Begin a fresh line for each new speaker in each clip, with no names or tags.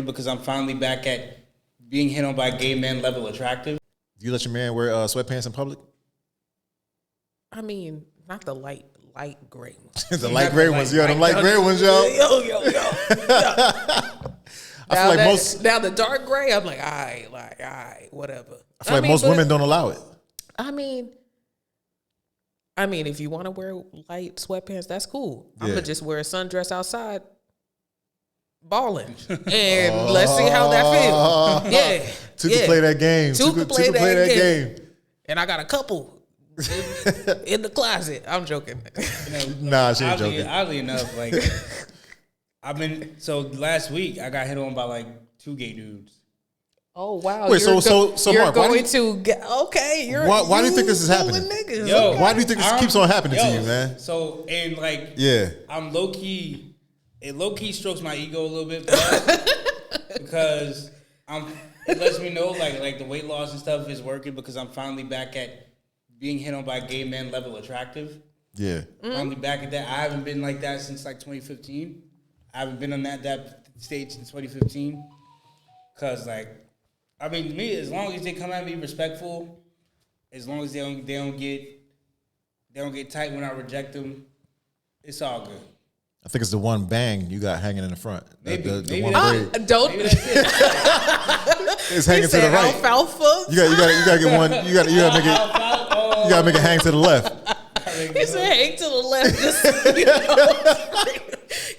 working because I'm finally back at being hit on by gay men level attractive.
Do you let your man wear sweatpants in public?
I mean, not the light gray ones.
The light gray ones, yo. The light gray ones, yo.
Yo.
I feel like most.
Now the dark gray, I'm like, all right, whatever.
I feel like most women don't allow it.
I mean, if you want to wear light sweatpants, that's cool. I'm gonna just wear a sundress outside, balling, and let's see how that feels. Yeah,
Two can play that game. Two can play that game.
And I got a couple in the closet. I'm joking.
Nah, she ain't joking.
Oddly enough, like last week I got hit on by like 2 gay dudes.
Oh wow!
Wait, so
you're
Mark,
going
why
to get okay?
Why do you think this is happening?
Niggas,
Yo,
okay.
Why do you think this keeps on happening to you, man?
So and like, I'm low key. It low key strokes my ego a little bit because it lets me know like the weight loss and stuff is working because I'm finally back at being hit on by gay men level attractive.
Yeah,
Finally back at that. I haven't been like that since like 2015. I haven't been on that stage since 2015 because like. I mean, to me, as long as they come at me respectful, as long as they don't get tight when I reject them, it's all good.
I think it's the one bang you got hanging in the front.
Maybe
one braid.
Don't.
Maybe that's it.
It's hanging to the right.
Alfalfa.
You gotta get one. You gotta make it hang to the left.
He said, "Hang to the left." Just so you know.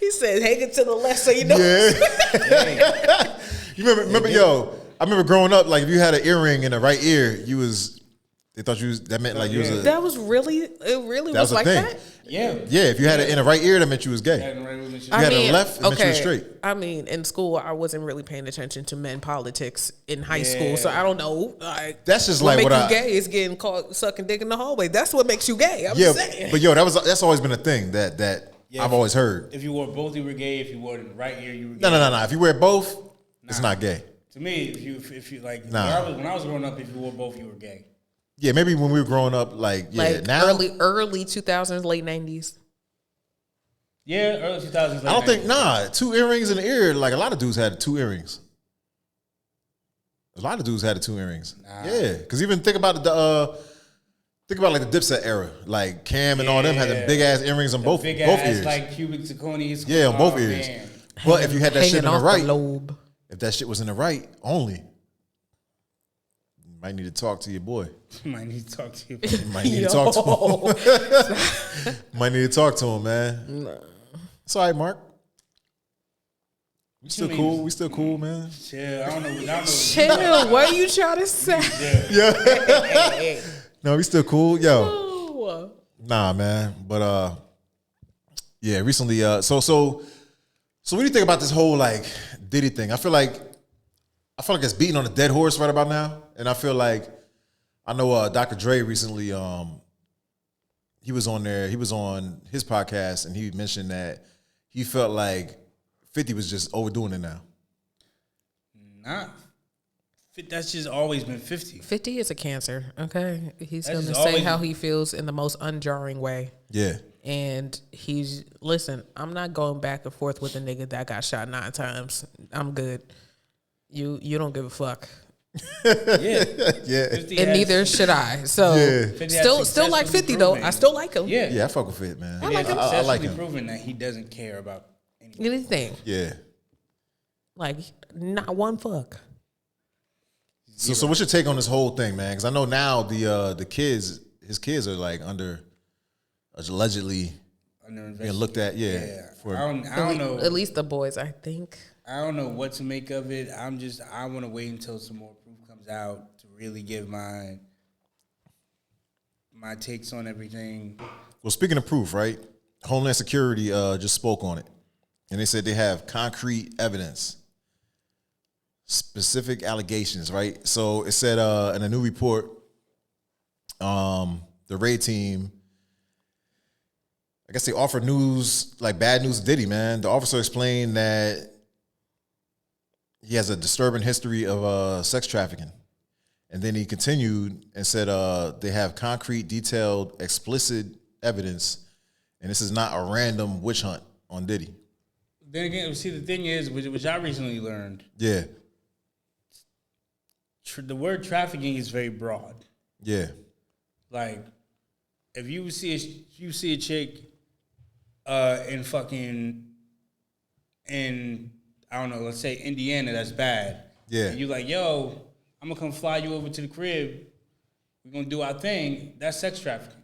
He said, "Hang it to the left," so you know.
Yeah. You remember, yo. I remember growing up, like if you had an earring in the right ear, they thought that meant like you was a.
That was really, it really was like
thing.
that?
Yeah.
Yeah, if you had it in the right ear, that meant you was gay. If you had it in the left, it meant you was straight.
I mean, in school, I wasn't really paying attention to men politics in high school, so I don't know. Like,
that's just
what
like
makes you gay is getting caught sucking dick in the hallway. That's what makes you gay. I'm just saying.
But yo, that's always been a thing that I've always heard.
If you wore both, you were gay. If you wore it in the right ear, you were gay.
No. If you wear both, it's not gay.
To me, if you like, when I was growing up, if you wore both, you were gay.
Yeah, maybe when we were growing up, now
early 2000s, late 90s.
Yeah, early 2000s.
I don't think 2 earrings in the ear. Like a lot of dudes had 2 earrings. A lot of dudes had the 2 earrings. Nah. Yeah, because even think about like the Dipset era, like Cam and all them had the big ass earrings on both ears,
like cubic zirconias.
Yeah, on both ears. Man. But if you had that shit in the right,
lobe.
If that shit was in the right only, you might need to talk to your boy.
Might need to talk to you.
Might need to talk to him. Might need to talk to him, man. Nah. It's all right, Mark. We still cool. We still cool, man.
Chill. I don't know.
Chill. What are you trying to say?
Yeah. No, we still cool. Yo. Oh. Nah, man. But yeah, recently, so what do you think about this whole like Diddy thing? I feel like it's beating on a dead horse right about now. And I feel like I know Dr. Dre recently he was on his podcast and he mentioned that he felt like 50 was just overdoing it now.
Nah. That's just always been 50.
50 is a cancer, okay? He's going to say how he feels in the most unjarring way.
Yeah.
And I'm not going back and forth with a nigga that got shot 9 times. I'm good. You don't give a fuck.
Yeah.
And neither should I. So still like 50 though. I still like him.
Yeah, I fuck with 50, man.
I like him.
I like him. Proven that he doesn't care about
anything.
Yeah.
Like not one fuck.
So what's your take on this whole thing, man? Because I know now his kids are like allegedly being looked at. Yeah.
I don't know.
At least the boys, I think.
I don't know what to make of it. I want to wait until some more proof comes out to really give my takes on everything.
Well, speaking of proof, right? Homeland Security just spoke on it. And they said they have concrete evidence, specific allegations, right? So it said in a new report, the raid team, I guess they offered news, like bad news to Diddy, man. The officer explained that he has a disturbing history of sex trafficking. And then he continued and said they have concrete, detailed, explicit evidence, and this is not a random witch hunt on Diddy.
then again, see, the thing is, which I recently learned,
Yeah.
The word trafficking is very broad.
Yeah.
Like, if you see a chick, in I don't know, let's say Indiana, that's bad.
Yeah.
And you like, yo, I'm gonna come fly you over to the crib. We're gonna do our thing. That's sex trafficking.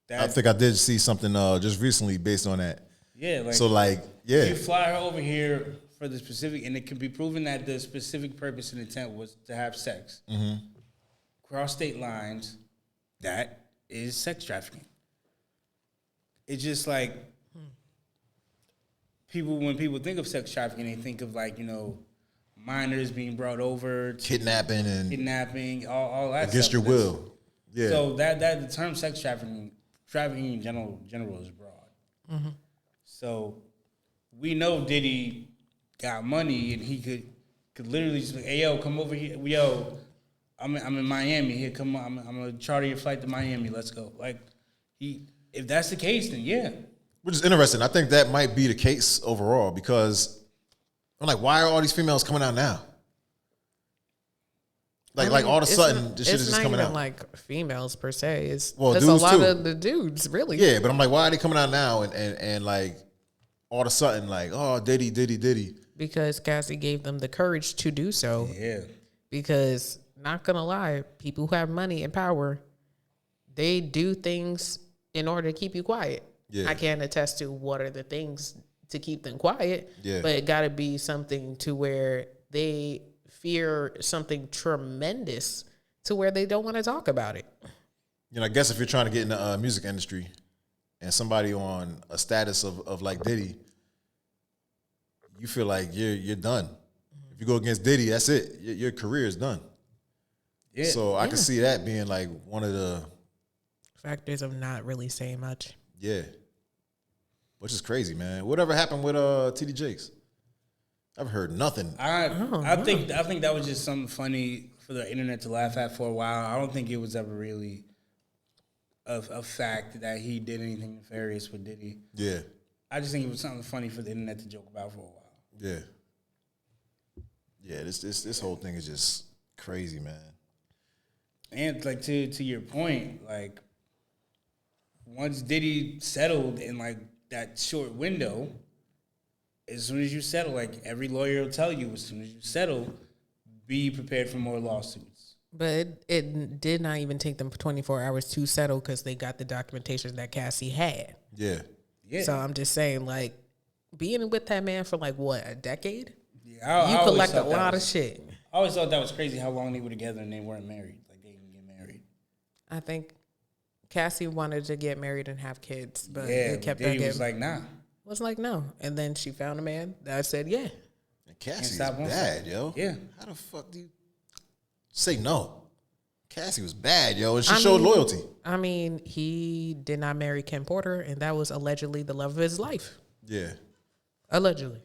I think I did see something just recently based on that.
Yeah, like
so like yeah.
You fly her over here for the specific, and it can be proven that the specific purpose and intent was to have sex.
Mm-hmm.
Cross state lines, that is sex trafficking. It's just like when people think of sex trafficking, they think of like, minors being brought over,
kidnapping,
all that
against
stuff.
your will. Yeah.
So that the term sex trafficking in general is broad.
Mm-hmm.
So we know Diddy got money, and he could literally just be, hey, yo, come over here. Yo, I'm in Miami. Here, come on. I'm gonna charter your flight to Miami. Let's go. Like, if that's the case, then yeah.
Which is interesting. I think that might be the case overall because I'm like, why are all these females coming out now? Like all of a sudden, this shit is just coming out.
It's not even like females per se. It's
dudes
a lot
too.
of the dudes, really.
Yeah, but I'm like, why are they coming out now? And like, all of a sudden, like, oh, Diddy.
Because Cassie gave them the courage to do so.
Yeah.
Because, not gonna lie, people who have money and power, they do things in order to keep you quiet.
Yeah.
I can't attest to what are the things to keep them quiet.
Yeah.
But it gotta be something to where they fear something tremendous to where they don't want to talk about it.
I guess if you're trying to get in the music industry and somebody on a status of like Diddy, you feel like you're done. If you go against Diddy, that's it. Your career is done.
Yeah.
So I can see that being like one of the
factors of not really saying much.
Yeah. Which is crazy, man. Whatever happened with TD Jakes? I've heard nothing.
I think that was just something funny for the internet to laugh at for a while. I don't think it was ever really a fact that he did anything nefarious with Diddy.
Yeah.
I just think it was something funny for the internet to joke about for a while.
Yeah. Yeah, this whole thing is just crazy, man.
And like to your point, like once Diddy settled in like that short window, as soon as you settle, like every lawyer will tell you, as soon as you settle, be prepared for more lawsuits.
But it did not even take them 24 hours to settle because they got the documentation that Cassie had.
Yeah.
Yeah.
So I'm just saying, like, being with that man for like what, a decade?
Yeah,
you collect a lot of shit.
I always thought that was crazy how long they were together and they weren't married. Like they didn't get married.
I think Cassie wanted to get married and have kids, but
it
kept
Diddy was like, nah.
Was like, no. And then she found a man that said, yeah.
And Cassie's bad, yo.
Yeah.
How the fuck do you say no? Cassie was bad, yo, and she showed loyalty.
I mean, he did not marry Kim Porter, and that was allegedly the love of his life.
Yeah.
Allegedly.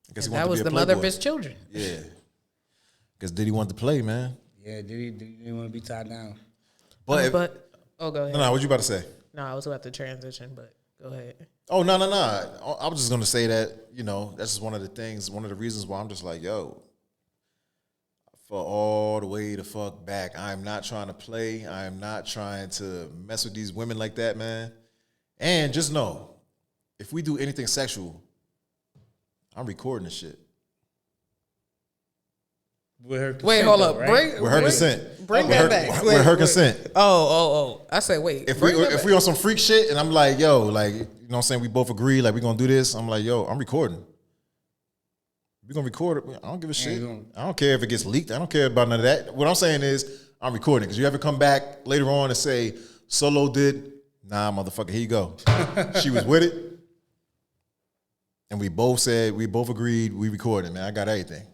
I guess
that was the mother of his children.
Yeah. Because Diddy wanted to play, man.
Yeah, Diddy didn't want to be tied down.
But
go ahead.
No, what you about to say?
No, I was about to transition, but go ahead.
Oh, no. I was just going to say that, that's just one of the reasons why I'm just like, yo, for all the way the fuck back, I'm not trying to play. I'm not trying to mess with these women like that, man. And just know, if we do anything sexual, I'm recording this shit.
With her consent,
wait, hold up.
Right?
With her consent.
Bring that back.
With her consent.
Oh. I said, wait.
If we on some freak shit and I'm like, yo, like, you know what I'm saying? We both agree, like, we gonna do this. I'm like, yo, I'm recording. We gonna record it. I don't give a shit. I don't care if it gets leaked. I don't care about none of that. What I'm saying is, I'm recording. Because you ever come back later on and say, Solo did, nah, motherfucker, here you go. She was with it. And we both agreed, we recorded, man. I got everything.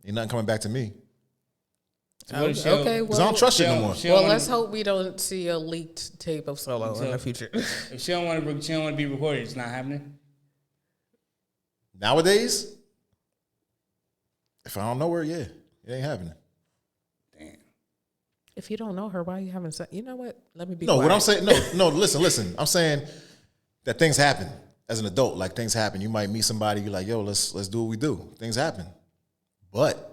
Ain't nothing coming back to me.
Okay,
because I don't trust you no more.
Well, let's hope we don't see a leaked tape of Solo in the future.
If she don't want to be recorded, it's not happening.
Nowadays, if I don't know her, yeah, it ain't happening.
Damn.
If you don't know her, why are you having sex? You know what? Let me be
No,
quiet.
what I'm saying, no, listen. I'm saying that things happen as an adult. Like things happen. You might meet somebody. You're like, yo, let's do what we do. Things happen, but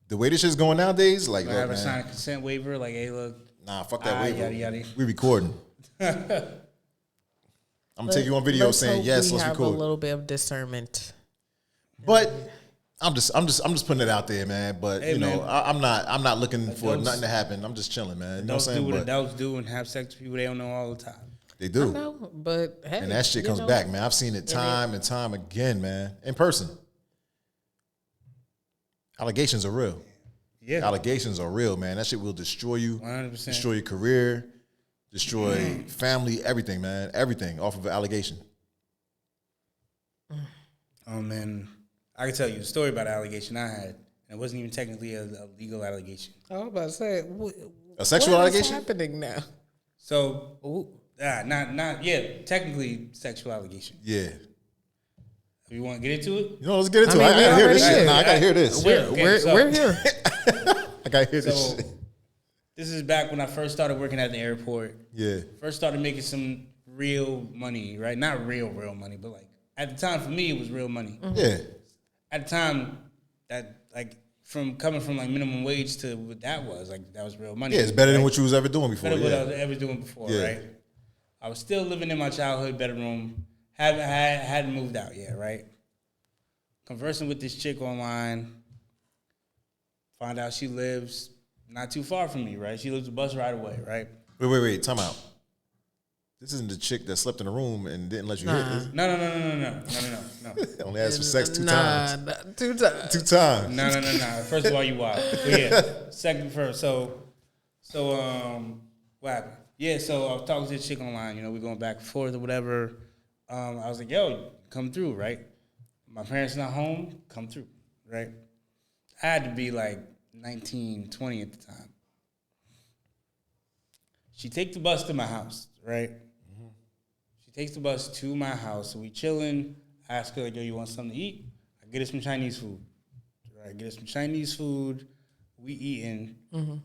the way this shit's going nowadays, like,
I have a sign a consent waiver. Like, hey, look.
Nah, fuck that waiver.
Yada, yada.
We recording. I'm gonna take you on video saying yes. Let's record.
We have a little bit of discernment,
but I'm just putting it out there, man. But hey, I'm not looking for nothing to happen. I'm just chilling, man. You know what I'm saying?
Do
what
adults do and have sex with people they don't know all the time.
They do.
I know, but hey,
and that shit comes back, man. I've seen it time and time again, man. In person. Allegations are real. Yeah. Allegations are real, man. That shit will destroy you.
100%.
Destroy your career. Destroy family, everything, man. Everything off of an allegation.
Oh, man. I can tell you a story about an allegation I had. It wasn't even technically a legal allegation.
I was about to say,
a sexual allegation?
What's happening now?
So, technically sexual allegation.
Yeah.
You want to get into it?
Let's get into it. I gotta hear this shit. I gotta hear this.
We're here.
I gotta hear this shit.
This is back when I first started working at the airport.
Yeah. First
started making some real money, right? Not real money, but like at the time for me it was real money.
Mm-hmm. Yeah.
At the time that from coming from like minimum wage to what that was, like that was real money.
Yeah, it's better than what you was ever doing before.
Better than what I was ever doing before, right? I was still living in my childhood bedroom. Hadn't moved out yet, right? Conversing with this chick online. Find out she lives not too far from me, right? She lives a bus ride away, right?
Wait. Time out. This isn't the chick that slept in the room and didn't let you hit.
No.
Only asked for sex two times.
Two times.
Two times.
No. First of all, you wild. But yeah. Second, first. So, what happened? Yeah, so I was talking to this chick online. We're going back and forth or whatever. I was like, yo, come through, right? My parents not home, come through, right? I had to be like 19, 20 at the time. She take the bus to my house, right? Mm-hmm. She takes the bus to my house. So we chilling. I ask her, like, yo, you want something to eat? I get her some Chinese food. Right? Get her some Chinese food. We eating. Mm-hmm.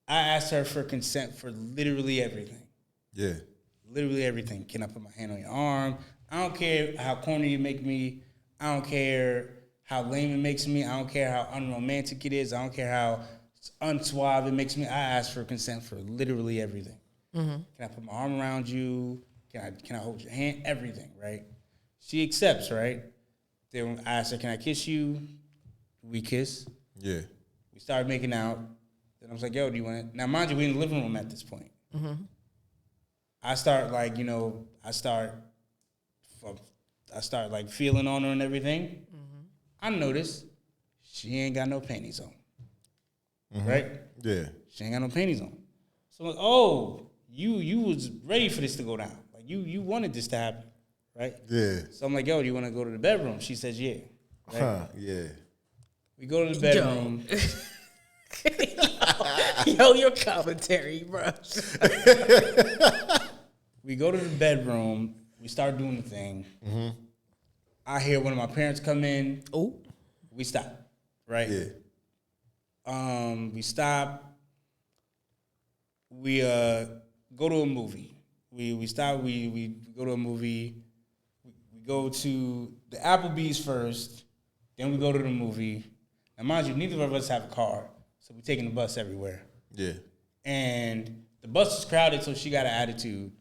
I asked her for consent for literally everything.
Yeah.
Literally everything. Can I put my hand on your arm? I don't care how corny you make me. I don't care how lame it makes me. I don't care how unromantic it is. I don't care how unsuave it makes me. I ask for consent for literally everything. Mm-hmm. Can I put my arm around you? Can I hold your hand? Everything, right? She accepts, right? Then I asked her, can I kiss you? We kiss.
Yeah.
We started making out. Then I was like, yo, do you want to? Now, mind you, we're in the living room at this point. Mm-hmm. I start like feeling on her and everything. Mm-hmm. I notice she ain't got no panties on. Mm-hmm. Right?
Yeah.
She ain't got no panties on. So I'm like, oh, you was ready for this to go down. Like you wanted this to happen. Right?
Yeah.
So I'm like, yo, do you want to go to the bedroom? She says, yeah. Right?
Yeah.
We go to the bedroom.
Yo, your commentary, bro.
We go to the bedroom. We start doing the thing. Mm-hmm. I hear one of my parents come in.
Oh.
We stop. Right?
Yeah.
We stop. We go to a movie. We stop. We go to a movie. We go to the Applebee's first. Then we go to the movie. Now, mind you, neither of us have a car, so we're taking the bus everywhere.
Yeah.
And the bus is crowded, so she got an attitude.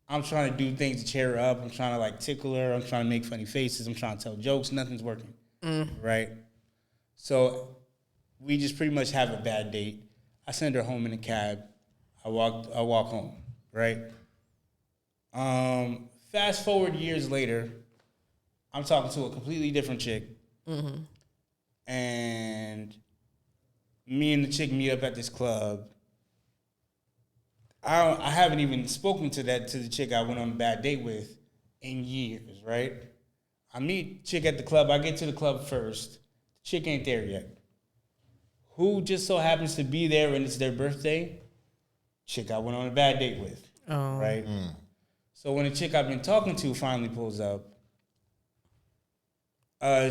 I'm trying to do things to cheer her up. I'm trying to like tickle her. I'm trying to make funny faces. I'm trying to tell jokes. Nothing's working. Right? So we just pretty much have a bad date. I send her home in a cab. I walk home. Right? Fast forward years later, I'm talking to a completely different chick. Mm-hmm. And me and the chick meet up at this club. I haven't even spoken to the chick I went on a bad date with in years, right? I meet chick at the club. I get to the club first. The chick ain't there yet. Who just so happens to be there and it's their birthday? Chick I went on a bad date with, right? Mm. So when the chick I've been talking to finally pulls up,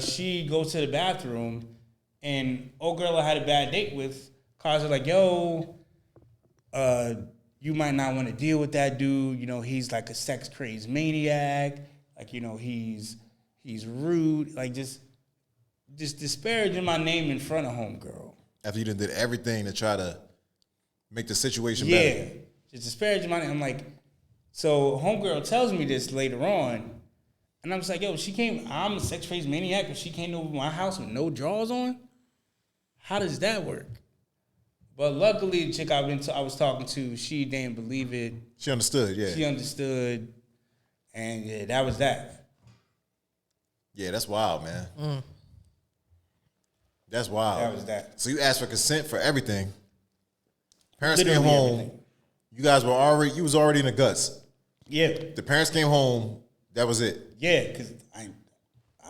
she goes to the bathroom, and old girl I had a bad date with calls her like, yo, you might not want to deal with that dude. You know, he's like a sex crazed maniac. Like, you know, he's rude. Like, just disparaging my name in front of homegirl.
After you done did everything to try to make the situation better.
Yeah, just disparaging my name. I'm like, so homegirl tells me this later on, and I'm just like, yo, I'm a sex crazed maniac, but she came over my house with no drawers on? How does that work? But luckily, the chick I was talking to, she didn't believe it.
She understood, yeah.
She understood, and yeah, that was that.
Yeah, that's wild, man. That's wild.
That was that.
So you asked for consent for everything. Parents
Literally
came home.
everything.
You was already in the guts.
Yeah.
The parents came home. That was it.
Yeah, because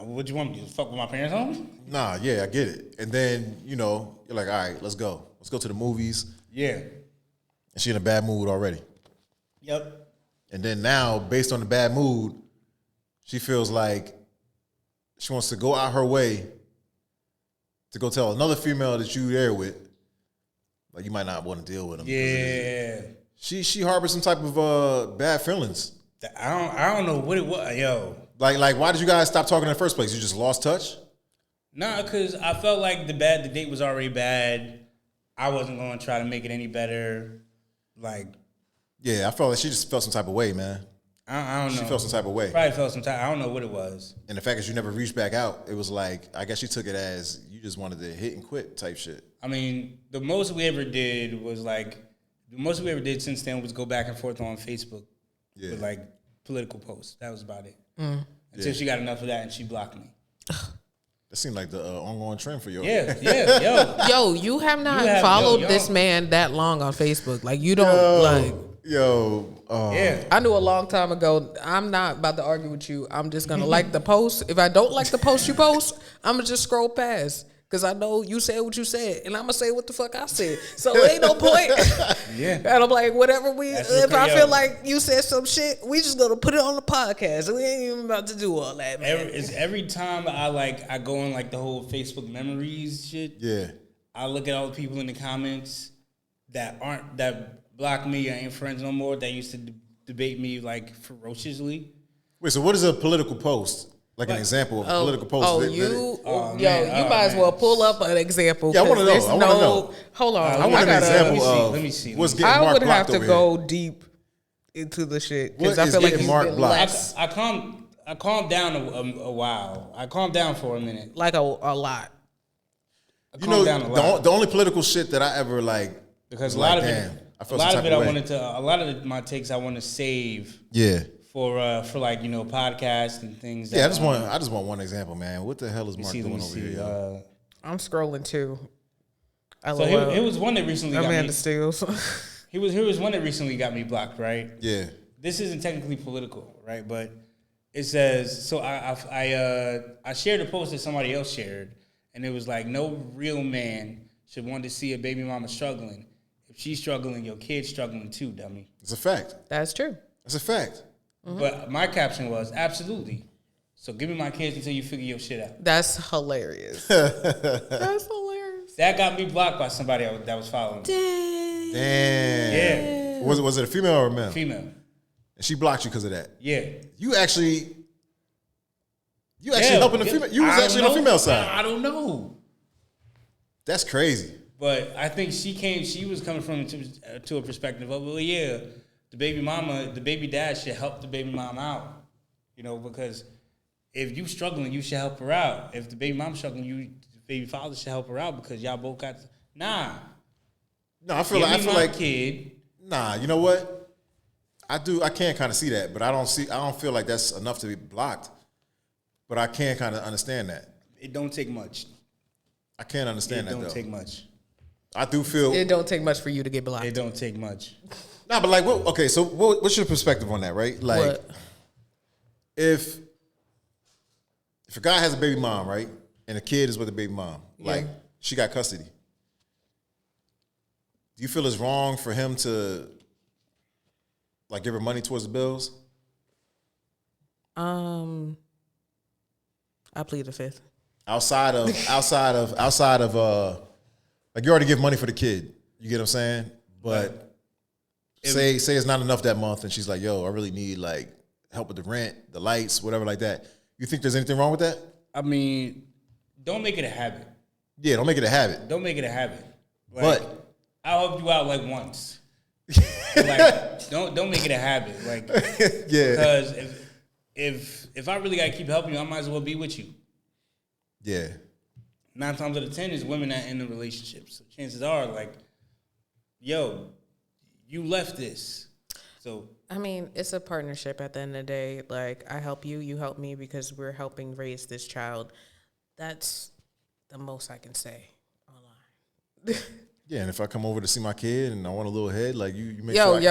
what you want me to fuck with my parents home?
Nah, yeah, I get it. And then, you know, you're like, all right, let's go. Let's go to the movies.
Yeah.
And she in a bad mood already.
Yep.
And then now, based on the bad mood, she feels like she wants to go out her way to go tell another female that you there with, like, you might not want to deal with them.
Yeah.
She harbored some type of bad feelings.
I don't know what it was, yo.
Like, why did you guys stop talking in the first place? You just lost touch?
Nah, because I felt like the date was already bad. I wasn't going to try to make it any better. Like,
yeah, I felt like she just felt some type of way, man.
I don't know.
She felt some type of way.
Probably felt some type. I don't know what it was.
And the fact that you never reached back out, it was like, I guess she took it as you just wanted to hit and quit type shit.
I mean, the most we ever did since then was go back and forth on Facebook with like political posts. That was about it. Until she got enough of that and she blocked me.
That seemed like the ongoing trend for you.
Yeah,
Yo, you have not followed this man that long on Facebook. Like, you don't,
yeah.
I knew a long time ago, I'm not about to argue with you. I'm just going to like the post. If I don't like the post you post, I'm going to just scroll past. Because I know you said what you said, and I'm going to say what the fuck I said. So it ain't no point.
Yeah.
And I'm like, whatever if I feel like you said some shit, we just going to put it on the podcast. We ain't even about to do all that, man.
Every time I go on like the whole Facebook memories shit.
Yeah.
I look at all the people in the comments that block me or ain't friends no more, that used to debate me like ferociously.
Wait, so what is a political post? Like an example of a political post.
You might as well pull up an example.
Yeah, I want to know.
Hold on.
I want an example of
let me see.
what's getting
I
Mark
would
blocked
have to
over
go
here.
deep into the shit.
What
Because I
is
feel like
getting
he's
Mark
been
blocked?
I calmed down a while. I calmed down for a minute.
like a lot.
I calmed down a lot.
The only political shit that I ever like,
Because a
like,
lot of
damn,
it,
I felt some type of way.
my takes I want to save.
Yeah.
For like, you know, podcasts and things.
Yeah, I just want one example, man. What the hell is Mark doing over here, yo?
I'm scrolling too.
So it was one that recently got
Amanda
me.
Steels.
He was one that recently got me blocked, right?
Yeah.
This isn't technically political, right? But it says, so I shared a post that somebody else shared, and it was like, no real man should want to see a baby mama struggling. If she's struggling, your kid's struggling too, dummy.
It's a fact.
That's true.
It's a fact.
Mm-hmm.
But my caption was, absolutely. So give me my kids until you figure your shit out.
That's hilarious. That's hilarious.
That got me blocked by somebody that was following me.
Damn.
Yeah.
Was it a female or a male?
Female.
And she blocked you because of that.
Yeah.
You actually helping the female. You was actually on the female side.
I don't know.
That's crazy.
But I think she was coming from to a perspective of, well, yeah, the baby dad should help the baby mom out. You know, because if you struggling, you should help her out. If the baby mom's struggling, the baby father should help her out because y'all both got nah.
No, I feel like
kid.
Nah, you know what? I can kind of see that, but I don't feel like that's enough to be blocked. But I can kind of understand that.
It don't take much.
I can't understand that though.
It don't take much.
I do feel
it don't take much for you to get blocked.
It don't take much.
Nah, but like, okay, so what's your perspective on that, right? Like,
what?
If a guy has a baby mom, right, and a kid is with a baby mom, like, she got custody, do you feel it's wrong for him to, like, give her money towards the bills?
I plead the fifth.
Outside of like, you already give money for the kid. You get what I'm saying? But say it's not enough that month, and she's like, "Yo, I really need like help with the rent, the lights, whatever like that." You think there's anything wrong with that?
I mean, don't make it a habit.
Yeah, don't make it a habit.
Don't make it a habit. Like,
But
I'll help you out like once. Like, don't make it a habit. Like,
yeah,
because if I really gotta keep helping you, I might as well be with you.
Yeah.
9 times out of 10 is women that end in relationships. So chances are, like, yo, you left this. So
I mean, it's a partnership at the end of the day. Like, I help you, you help me because we're helping raise this child. That's the most I can say online.
Yeah, and if I come over to see my kid and I want a little head, like you make
Yo.
sure.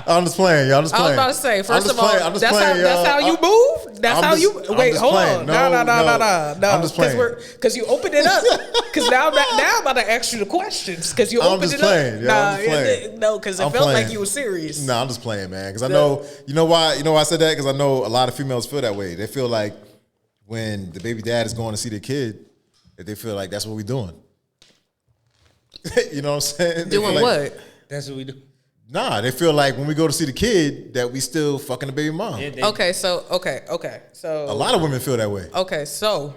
I'm just playing, y'all. Just
I was
playing.
about to say, first of all,
I'm just
that's
playing,
how you move. That's how you. Wait, hold on. No.
I'm just playing.
Because you opened it up. Because now I'm about to ask you the questions. Because you opened it
playing,
up.
yo, I'm just playing.
No, because it felt like you were serious.
No, I'm just playing, man. Because I know, you know why I said that? Because I know a lot of females feel that way. They feel like when the baby dad is going to see their kid, that they feel like that's what we're doing. You know what I'm saying?
Doing
like,
what?
that's what we do.
Nah, they feel like when we go to see the kid that we still fucking the baby mom.
Yeah,
Okay, so
A lot of women feel that way.
Okay, so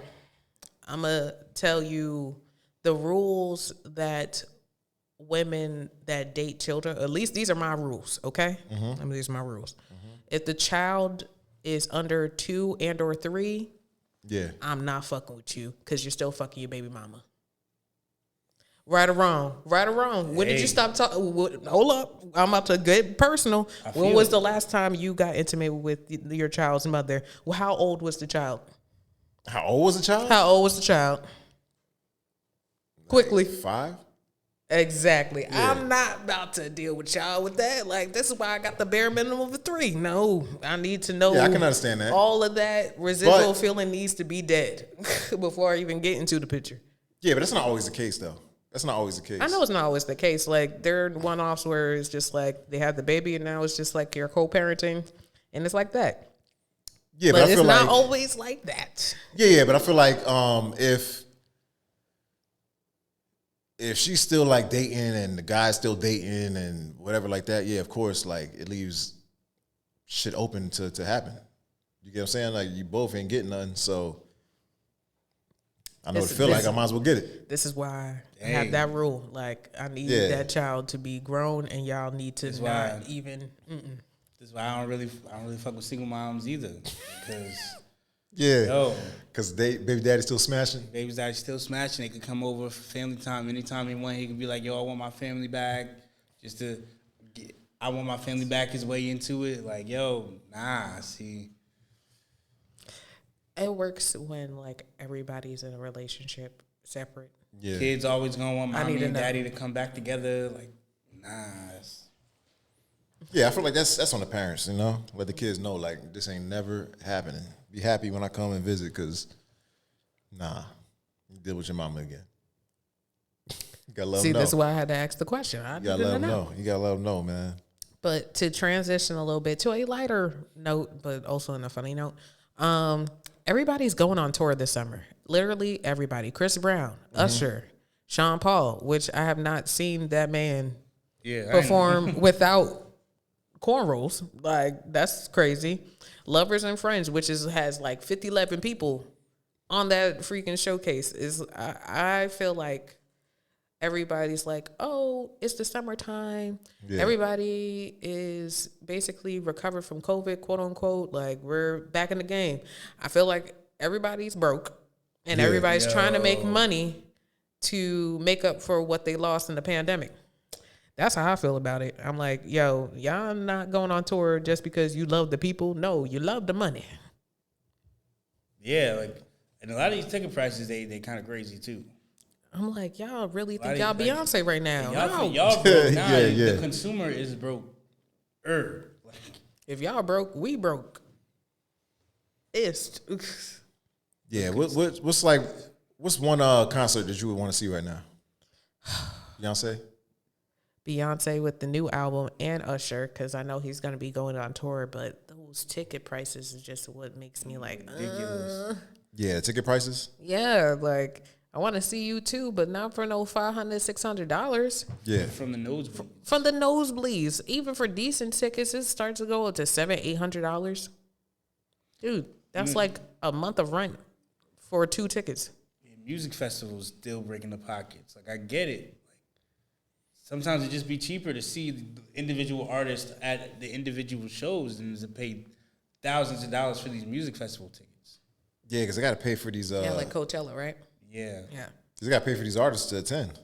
I'm gonna tell you the rules that women that date children. At least these are my rules. Okay, I mean, these are my rules. If the child is under 2 and/or 3,
Yeah.
I'm not fucking with you because you're still fucking your baby mama. Right or wrong? Right or wrong? When did you stop talking? Hold up. I'm about to get personal. When was the last time you got intimate with your child's mother? Well, how old was the child?
How old was the child?
How old was the child? Quickly.
5?
Exactly.
Yeah.
I'm not about to deal with y'all with that. Like, this is why I got the bare minimum of 3. No, I need to know.
Yeah, I can understand that.
All of that residual feeling needs to be dead before I even get into the picture.
Yeah, but that's not always the case, though. That's not always the case.
I know it's not always the case. Like, there are one-offs where it's just like they have the baby and now it's just like you're co-parenting and it's like that.
Yeah,
but
I feel
it's not
like,
always like that.
Yeah, but I feel like if she's still like dating and the guy's still dating and whatever like that, yeah, of course, like it leaves shit open to happen. You get what I'm saying? Like you both ain't getting nothing, so I know what it feel like. I might as well get it.
This is why I have that rule. Like, I need that child to be grown, and y'all need to not even.
This is why I don't really fuck with single moms either. Because
because baby daddy's still smashing.
Baby daddy's still smashing. They could come over for family time anytime he want. He could be like, "Yo, I want my family back." I want my family back. His way into it. Like, yo, nah. See.
It works when like everybody's in a relationship separate.
Yeah.
Kids always gonna want mommy and daddy to come back together. Like, nah.
Yeah, I feel like that's on the parents, you know? Let the kids know, like, this ain't never happening. Be happy when I come and visit, because, you deal with your mama again. You gotta let them know.
See, that's why I had to ask the question.
You gotta let them know. You gotta let them know, man.
But to transition a little bit to a lighter note, but also in a funny note, everybody's going on tour this summer. Literally everybody. Chris Brown, Usher, Sean Paul, which I have not seen that man perform without cornrows. Like, that's crazy. Lovers and Friends, which has like 11 people on that freaking showcase. I feel like everybody's like, oh, it's the summertime. Yeah. Everybody is basically recovered from COVID, quote unquote. Like, we're back in the game. I feel like everybody's broke and everybody's trying to make money to make up for what they lost in the pandemic. That's how I feel about it. I'm like, yo, y'all not going on tour just because you love the people. No, you love the money.
Yeah, like, and a lot of these ticket prices, they kind of crazy too.
I'm like, y'all really think y'all Beyonce right now?
Y'all broke now. The consumer is broke. Like,
if y'all broke, we broke.
Yeah, what's one concert that you would want to see right now?
Beyonce with the new album and Usher, because I know he's going to be going on tour, but those ticket prices is just what makes me like,
Yeah, ticket prices?
Yeah, like, I want to see you too, but not for no $500, $600.
Yeah.
From the nosebleeds.
From the nosebleeds, even for decent tickets, it starts to go up to $700, $800. Dude, that's like a month of rent for 2 tickets.
Music festivals still breaking the pockets. Like, I get it. Like, sometimes it just be cheaper to see the individual artists at the individual shows than to pay thousands of dollars for these music festival tickets.
Yeah, because they got to pay for these.
Yeah, like Coachella, right?
Yeah.
Yeah.
They got to pay for these artists to attend.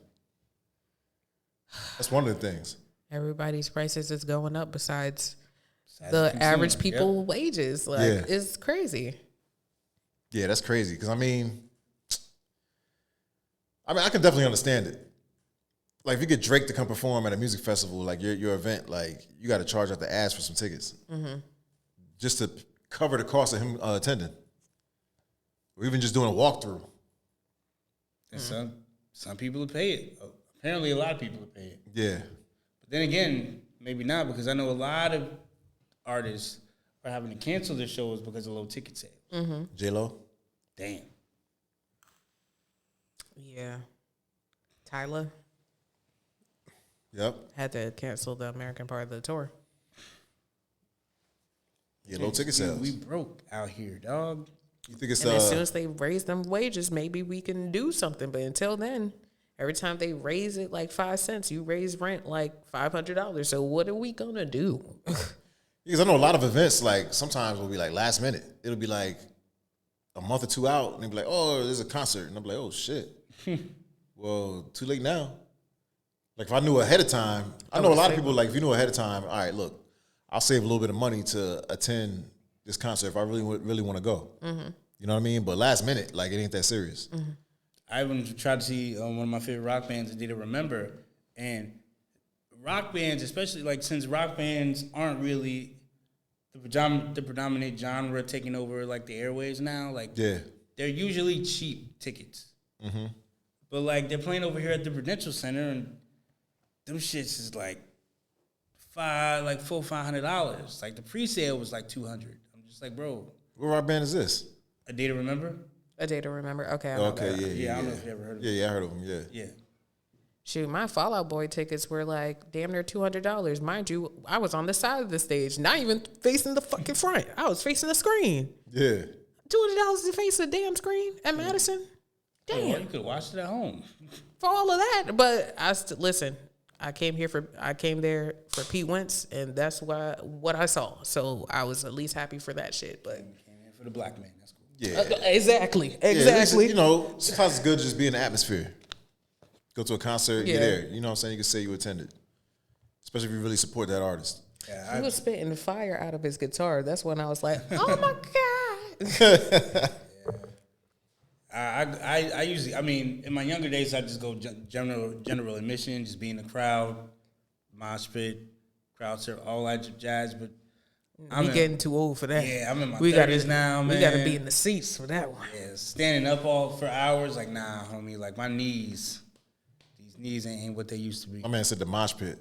That's one of the things.
Everybody's prices is going up besides
As
the
a consumer,
average people wages. Like,
Yeah.
it's crazy.
Yeah, that's crazy. Because I mean, I can definitely understand it. Like, if you get Drake to come perform at a music festival, like your event, like you got to charge out the ass for some tickets, just to cover the cost of him attending, or even just doing a walkthrough.
And some people will pay it. Apparently, a lot of people will pay it.
Yeah,
But then again, maybe not, because I know a lot of artists are having to cancel their shows because of low ticket sales.
J-Lo.
Damn.
Yeah. Tyler
Yep.
had to cancel the American part of the tour.
Yeah, low ticket
Dude,
sales.
we broke out here, dog.
You think it's
And as soon as they raise them wages, maybe we can do something. But until then, every time they raise it like 5 cents, you raise rent like $500. So what are we gonna do?
Because I know a lot of events, like, sometimes will be like last minute. It'll be like a month or 2 out, and they'll be like, oh, there's a concert. And I'll be like, oh, shit. Well, too late now. Like, if I knew ahead of time, I know a lot of people, like, if you knew ahead of time, all right, look, I'll save a little bit of money to attend this concert if I really want to go. You know what I mean? But last minute, like, it ain't that serious.
I even tried to see one of my favorite rock bands, Diddy Remember, and rock bands, especially like since rock bands aren't really the predominant genre taking over like the airways now, like
Yeah.
they're usually cheap tickets. But like they're playing over here at the Prudential Center, and them shits is like $500. Like the pre-sale was like $200. I'm just like, bro,
What rock band is this?
A Day to Remember?
A day to remember. Okay. I know
Okay,
that.
yeah.
I don't know if you ever heard of it.
Yeah, I heard of them, yeah.
Yeah.
Shoot, my Fall Out Boy tickets were like damn near $200. Mind you, I was on the side of the stage, not even facing the fucking front. I was facing the screen.
Yeah.
$200 to face a damn screen at Madison.
Well,
Damn.
you could watch it at home.
For all of that, but listen. I came there for Pete Wentz, and that's what I saw. So I was at least happy for that shit. But
Came in for the black man. That's cool.
Yeah.
exactly.
Yeah, at least, you know, sometimes it's good to just be in the atmosphere. Go to a concert, you're
Yeah.
there. You know what I'm saying? You can say you attended. Especially if you really support that artist.
Yeah,
He was spitting fire out of his guitar. That's when I was like, oh my God.
I usually, I mean, in my younger days, I just go general admission, just be in the crowd, mosh pit, crowd surf, all that jazz. But
We getting too old for that.
Yeah, I'm in my
we
30s now, man.
We gotta be in the seats for that one.
yeah, standing up all for hours, like nah, homie, like my knees, these knees ain't what they used to be.
My man said the mosh pit.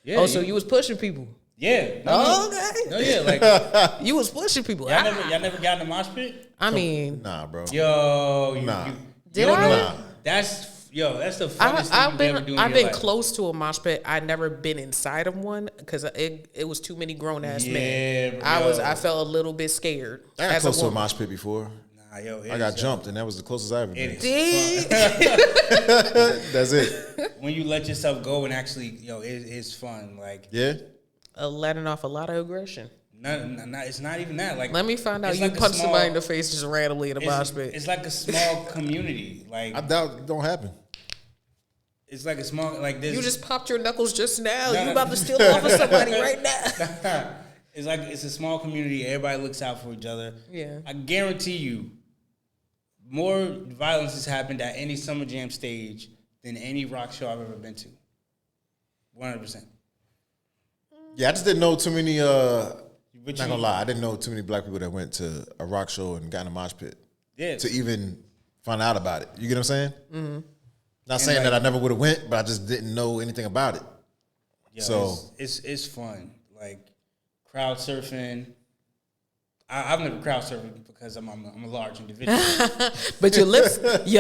Yeah,
Oh, so you was pushing people.
yeah,
Okay.
no, yeah, like
You was pushing people.
y'all never got in the mosh pit.
I mean,
Nah, bro.
Yo,
Nah.
Did
you don't
I?
know-
Nah.
That's the funnest thing
I've
you ever do
been
in
I've
your
been
life.
close to a mosh pit. I never been inside of one because it was too many grown ass men.
bro.
I felt a little bit scared.
I got
as
close to a
woman.
mosh pit before.
Nah, yo,
I got jumped, and that was the closest I ever been.
It
Did
That's it.
when you let yourself go and actually, it's fun. Like,
Yeah?
letting off a lot of aggression.
it's not even that. Like,
Let me find out
it's
you
like a
punch
small-
somebody in the face just randomly in a mosh
It's,
pit.
it's like a small community. Like,
I doubt it don't happen.
it's like a small, like this.
You just popped your knuckles just now.
No,
You
no.
about to steal off of somebody right now.
it's a small community. Everybody looks out for each other.
Yeah.
I guarantee you, more violence has happened at any Summer Jam stage than any rock show I've ever been to. 100%.
Yeah, I just didn't know too many,
But
not gonna lie, I didn't know too many black people that went to a rock show and got in a mosh pit
Yeah.
to even find out about it. You get what I'm saying? Mm-hmm. Not saying
like-
that I never would have went, but I just didn't know anything about it.
Yo,
So-
it's fun. Like crowd surfing. I've never crowd surfed because I'm a large individual.
But you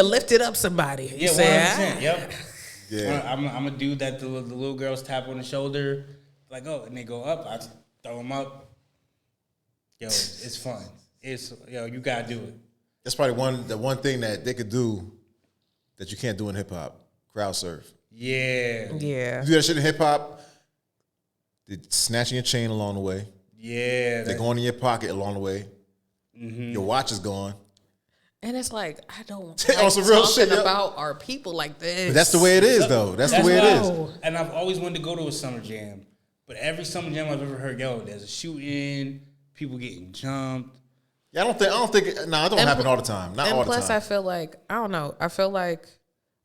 lifted up somebody. You
Yeah,
say,
100%. Yep.
Yeah.
I'm a dude that the little girls tap on the shoulder, like, oh, and they go up. I throw them up. Yo, it's fun. You gotta do it.
That's probably the one thing that they could do that you can't do in hip hop. Crowd surf.
Yeah.
Yeah.
You do that shit in hip hop, they're snatching your chain along the way.
Yeah.
They're going in your pocket along the way.
Mm-hmm.
Your watch is gone.
And it's like, I don't
On some real shit,
about our people like this.
But that's the way it is, though. That's the way it is.
And I've always wanted to go to a summer jam. But every summer jam I've ever heard, there's a shooting, people getting jumped.
Yeah, I don't think it don't happen all the time. Not all the time.
And plus, I feel like, I don't know, I feel like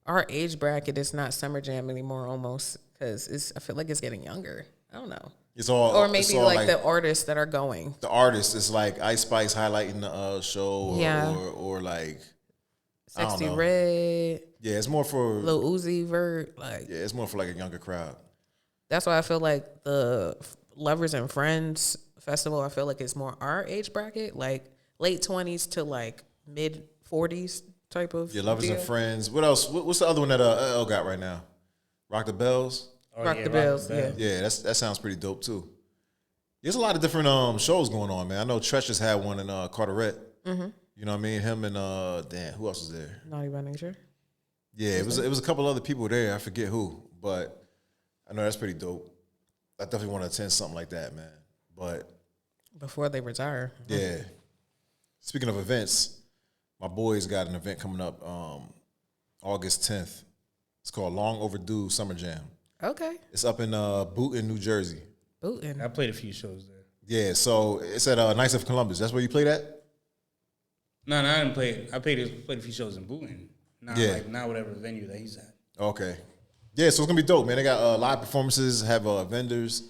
our age bracket is not summer jam anymore almost because I feel like it's getting younger. I don't know.
It's all,
or maybe
it's all
like the artists that are going.
The artists is like Ice Spice highlighting the show, or like
Sexy Red.
Yeah, it's more for
Lil Uzi Vert. Like,
yeah, it's more for like a younger crowd.
That's why I feel like the Lovers and Friends festival, I feel like it's more our age bracket, like late 20s to like mid 40s type of.
Yeah, Lovers
deal.
and Friends. What else? What's the other one that LL got right now? Rock the Bells.
Rock the Bells, yeah.
Yeah, that sounds pretty dope too. There's a lot of different shows going on, man. I know Tresh just had one in Carteret. Mm-hmm. You know what I mean? Him and who else was there?
Naughty by Nature.
Yeah, it was a couple other people there. I forget who, but I know that's pretty dope. I definitely want to attend something like that, man. But
before they retire.
Yeah. Speaking of events, my boys got an event coming up August 10th. It's called Long Overdue Summer Jam.
Okay.
It's up in Boonton, New Jersey.
Boonton.
I played a few shows there.
Yeah, so it's at Knights of Columbus. That's where you played at?
No, I didn't play it. I played a few shows in Boonton. Not whatever venue that he's at.
Okay. Yeah, so it's going to be dope, man. They got live performances, have vendors,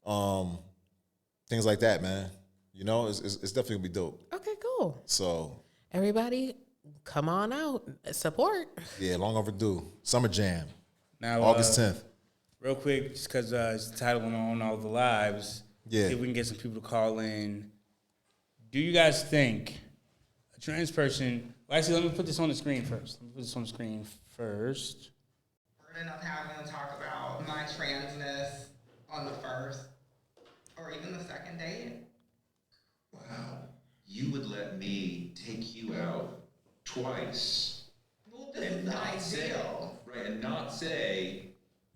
things like that, man. You know, it's definitely going to be dope.
Okay, cool.
So
everybody, come on out. Support.
Yeah, Long Overdue. Summer Jam.
Now,
August 10th.
Real quick, just because it's the title on all the lives.
Yeah.
See if we can get some people to call in. Do you guys think a trans person... Well, actually, let me put this on the screen first.
Burden of having to talk about my transness on the first or even the second date.
Wow. You would let me take you out twice.
Well, this is the ideal.
Right, and not say,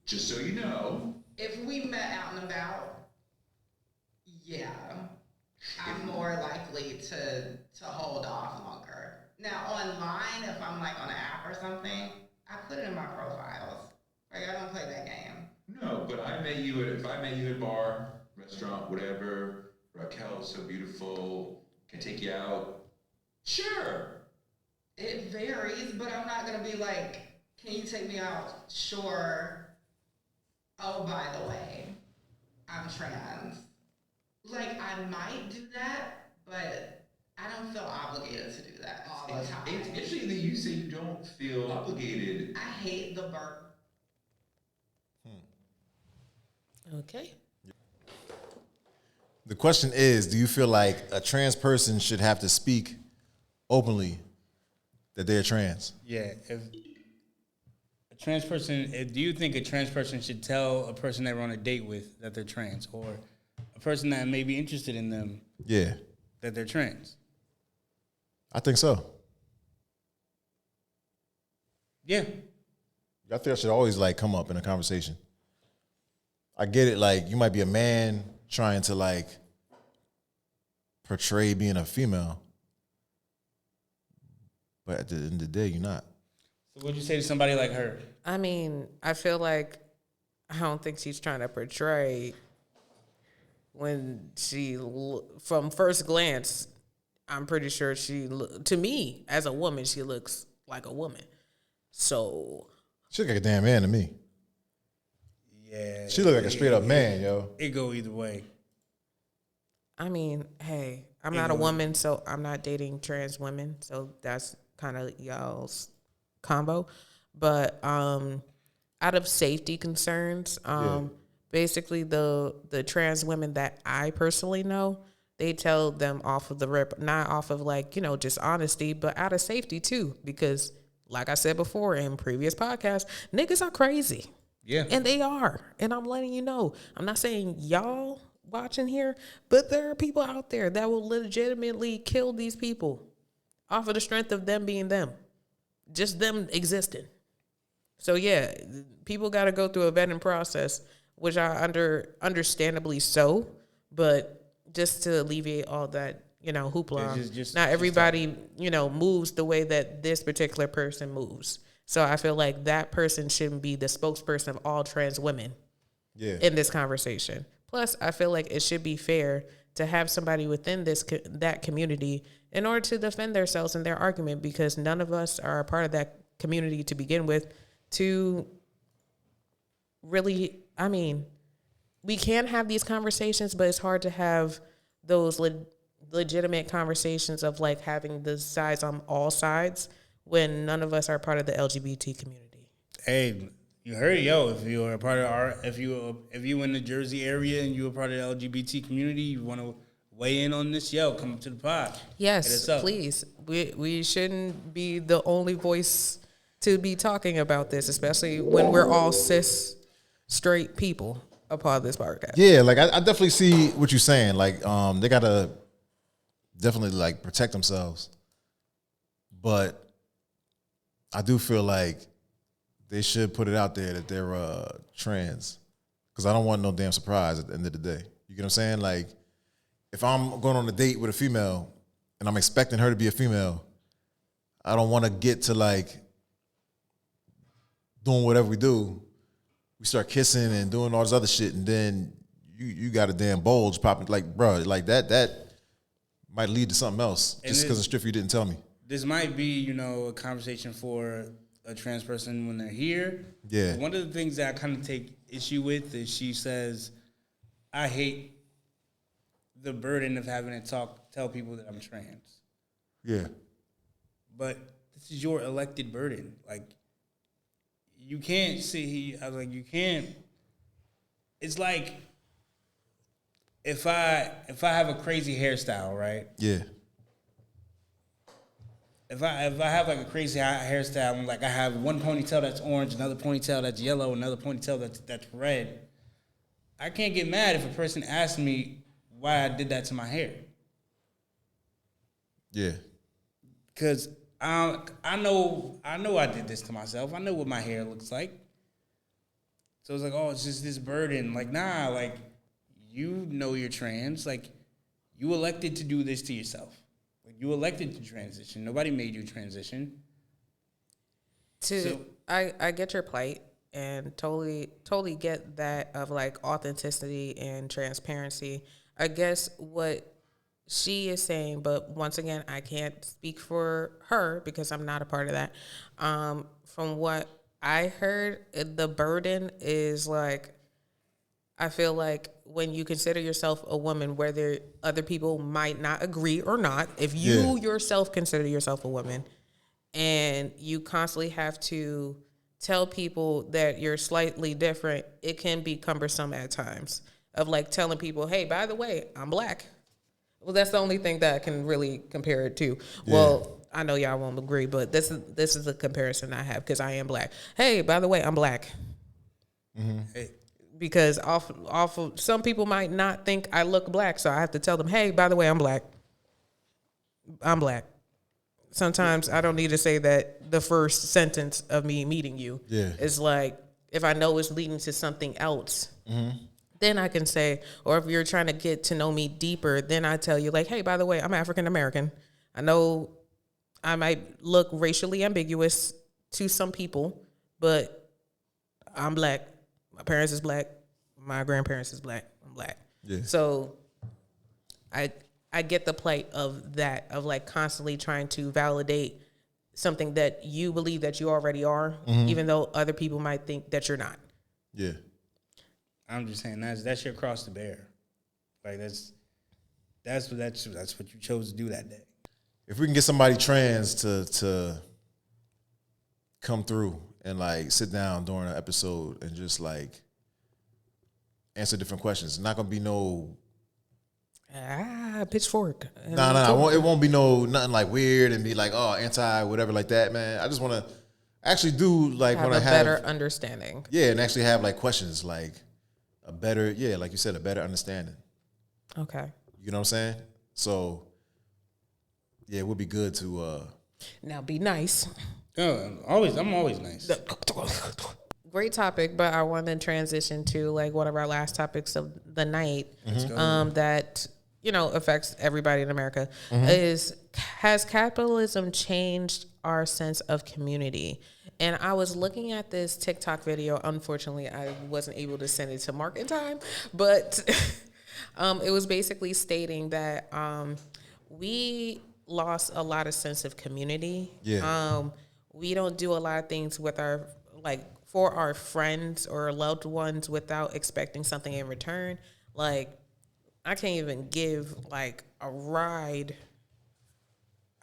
just so you know.
If we met out and about, yeah, I'm more likely to hold off longer. Now, online, if I'm like on an app or something, I put it in my profiles. Like, I don't play that game.
No, but if I met you at a bar, restaurant, whatever, Raquel's so beautiful, can take you out. Sure.
It varies, but I'm not going to be like, can you take me out? Sure. Oh, by the way, I'm trans. Like, I might do that, but I don't feel obligated to do that all the time.
It's interesting that you say you don't feel obligated.
I hate the burden.
Okay.
The question is, do you feel like a trans person should have to speak openly that they're trans?
Yeah. If a trans person... do you think a trans person should tell a person they're on a date with that they're trans? Or a person that may be interested in them that they're trans?
I think so.
Yeah.
I think that should always like come up in a conversation. I get it, like you might be a man trying to like portray being a female, but at the end of the day, you're not.
So what'd you say to somebody like her?
I mean, I feel like I don't think she's trying to portray when she, from first glance, I'm pretty sure to me, as a woman, she looks like a woman. So.
She look like a damn man to me.
Yeah.
She look like a straight up man, yo.
It go either way.
I mean, hey, I'm not a woman, so I'm not dating trans women. So that's kind of y'all's combo. But out of safety concerns, basically the trans women that I personally know they tell them off of the rip, not off of like, just honesty, but out of safety too. Because like I said before in previous podcasts, niggas are crazy.
Yeah.
And they are. And I'm letting you know. I'm not saying y'all watching here, but there are people out there that will legitimately kill these people off of the strength of them being them. Just them existing. So yeah, people got to go through a vetting process, which I understandably so, but just to alleviate all that, hoopla. Not everybody, moves the way that this particular person moves. So I feel like that person shouldn't be the spokesperson of all trans women in this conversation. Plus, I feel like it should be fair to have somebody within that community in order to defend themselves in their argument, because none of us are a part of that community to begin with. To really, we can have these conversations, but it's hard to have those legitimate conversations of like having the sides on all sides when none of us are part of the LGBT community.
Hey, you heard it, yo. If you are a part of if you in the Jersey area and you're a part of the LGBT community, you want to weigh in on this, yo, come to the pod.
Yes, please. We shouldn't be the only voice to be talking about this, especially when we're all cis straight people upon this podcast.
Yeah, like I definitely see what you're saying. Like, they gotta definitely like protect themselves, but I do feel like they should put it out there that they're trans, because I don't want no damn surprise at the end of the day. You get what I'm saying? Like, if I'm going on a date with a female and I'm expecting her to be a female, I don't want to get to like doing whatever we do. We start kissing and doing all this other shit, and then you got a damn bulge popping. Like, bro, like that might lead to something else just because of stuff you didn't tell me.
This might be, a conversation for a trans person when they're here.
Yeah.
But one of the things that I kind of take issue with is she says, I hate the burden of having to tell people that I'm trans.
Yeah.
But this is your elected burden. Like, you can't see. I was like, you can't. It's like if I have a crazy hairstyle, right?
Yeah.
If I have like a crazy hairstyle, and like I have one ponytail that's orange, another ponytail that's yellow, another ponytail that's red, I can't get mad if a person asks me why I did that to my hair.
Yeah.
Because I know I did this to myself. I know what my hair looks like. So it's like, oh, it's just this burden. Like, nah, like, you know you're trans. Like, you elected to do this to yourself. Like, you elected to transition. Nobody made you transition.
I get your plight and totally get that of like authenticity and transparency. I guess what she is saying, but once again, I can't speak for her because I'm not a part of that. From what I heard, the burden is like, I feel like when you consider yourself a woman, whether other people might not agree or not, if you yourself consider yourself a woman and you constantly have to tell people that you're slightly different, it can be cumbersome at times of like telling people, hey, by the way, I'm black. Well, that's the only thing that I can really compare it to. Yeah. Well, I know y'all won't agree, but this is a comparison I have because I am black. Hey, by the way, I'm black. Mm-hmm. Hey. Because off of some people might not think I look black, so I have to tell them, hey, by the way, I'm black. I'm black. Sometimes I don't need to say that the first sentence of me meeting you is like, if I know it's leading to something else, then I can say, or if you're trying to get to know me deeper, then I tell you like, hey, by the way, I'm African American. I know I might look racially ambiguous to some people, but I'm black. My parents is black. My grandparents is black. I'm black. Yeah. So I get the plight of that, of like constantly trying to validate something that you believe that you already are, even though other people might think that you're not.
Yeah.
I'm just saying that's your cross to bear. Like that's what you chose to do that day.
If we can get somebody trans to come through and like sit down during an episode and just like answer different questions, it's not gonna be no
pitchfork.
Nah. It won't be nothing like weird and be like, oh, anti whatever like that, man. I just want to actually do like
Have
when
a
I have
better understanding.
Yeah, and actually have like questions, like a better, like you said, a better understanding.
Okay.
You know what I'm saying? So, yeah, it would be good to.
Now be nice.
I'm always nice.
Great topic, but I want to transition to like one of our last topics of the night. That affects everybody in America has capitalism changed our sense of community? And I was looking at this TikTok video. Unfortunately, I wasn't able to send it to Mark in time, but it was basically stating that we lost a lot of sense of community.
Yeah.
We don't do a lot of things with for our friends or loved ones without expecting something in return. Like, I can't even give like a ride.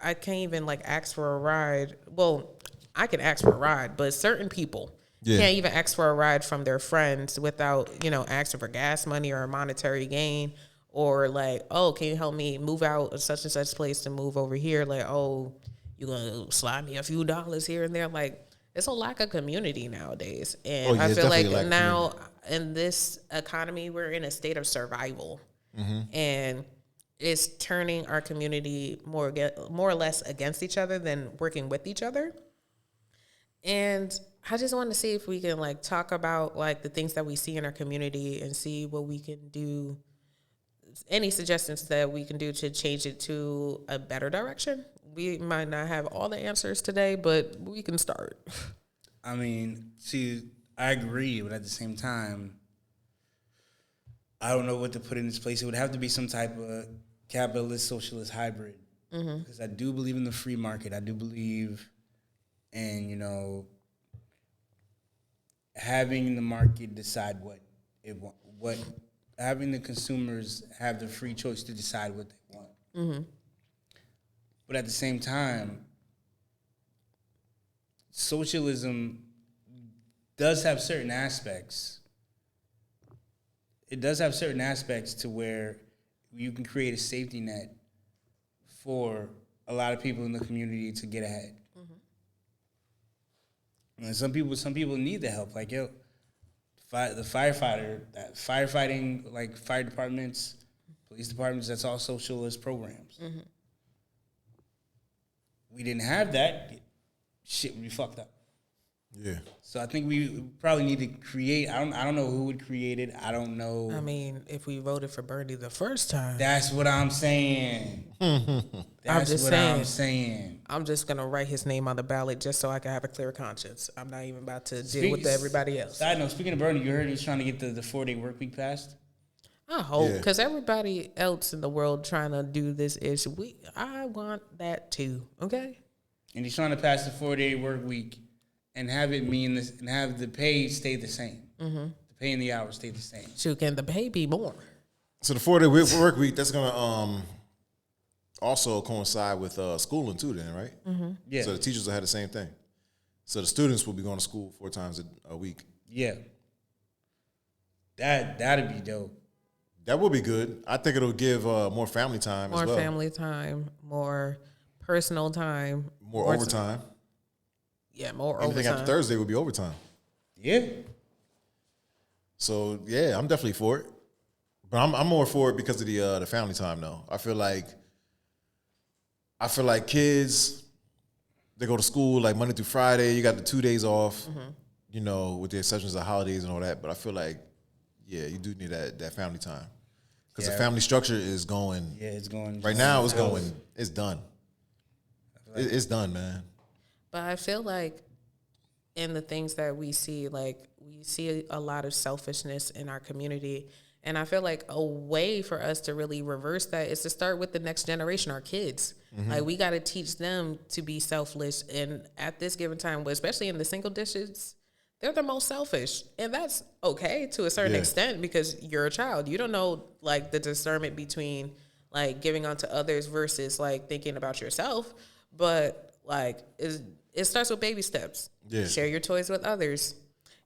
I can't even like ask for a ride. Well, I can ask for a ride, but certain people can't even ask for a ride from their friends without, asking for gas money or a monetary gain, or like, oh, can you help me move out of such and such place to move over here? Like, oh, you gonna slide me a few dollars here and there? Like, it's a lack of community nowadays. And I feel like now in this economy, we're in a state of survival. And it's turning our community more or less against each other than working with each other. And I just want to see if we can like talk about like the things that we see in our community and see what we can do. Any suggestions that we can do to change it to a better direction. We might not have all the answers today, but we can start.
I mean, see, I agree, but at the same time, I don't know what to put in its place. It would have to be some type of capitalist, socialist hybrid. Because I do believe in the free market. I do believe in, having the market decide having the consumers have the free choice to decide what they want. But at the same time, socialism does have certain aspects. It does have certain aspects to where you can create a safety net for a lot of people in the community to get ahead. And some people need the help. Like, the firefighting, like fire departments, police departments, that's all socialist programs. We didn't have that, shit would be fucked up.
Yeah.
So I think we probably need to create. I don't know who would create it. I don't know.
I mean, if we voted for Bernie the first time,
that's what I'm saying. I'm saying.
I'm just gonna write his name on the ballot just so I can have a clear conscience. I'm not even about to deal with everybody else.
Side note: speaking of Bernie, you heard he was trying to get the 4-day work week passed.
I hope, because everybody else in the world trying to do this issue. I want that too. Okay.
And he's trying to pass the 4-day work week. And have it mean this, and have the pay stay the same. The pay and the hours stay the same.
Shoot, can the pay be more?
So the 4-day work week, that's gonna also coincide with schooling too, then, right?
Yeah.
So the teachers will have the same thing. So the students will be going to school 4 times a week.
Yeah. That'd be dope.
That would be good. I think it'll give more family time as well.
More family time, more personal time,
more overtime.
More
Anything
overtime.
after Thursday would be overtime.
Yeah.
So yeah, I'm definitely for it. But I'm more for it because of the family time though. I feel like kids, they go to school like Monday through Friday. You got the 2 days off, with the exceptions of holidays and all that. But I feel like, you do need that family time because the family structure is going.
Yeah, it's going
right now. It's going. It's done. It's done, man.
But I feel like in the things that we see, like we see a lot of selfishness in our community. And I feel like a way for us to really reverse that is to start with the next generation, our kids. Like we got to teach them to be selfless. And at this given time, especially in the single digits, they're the most selfish. And that's okay to a certain extent because you're a child. You don't know like the discernment between like giving onto others versus like thinking about yourself. But like it starts with baby steps. Yeah. Share your toys with others.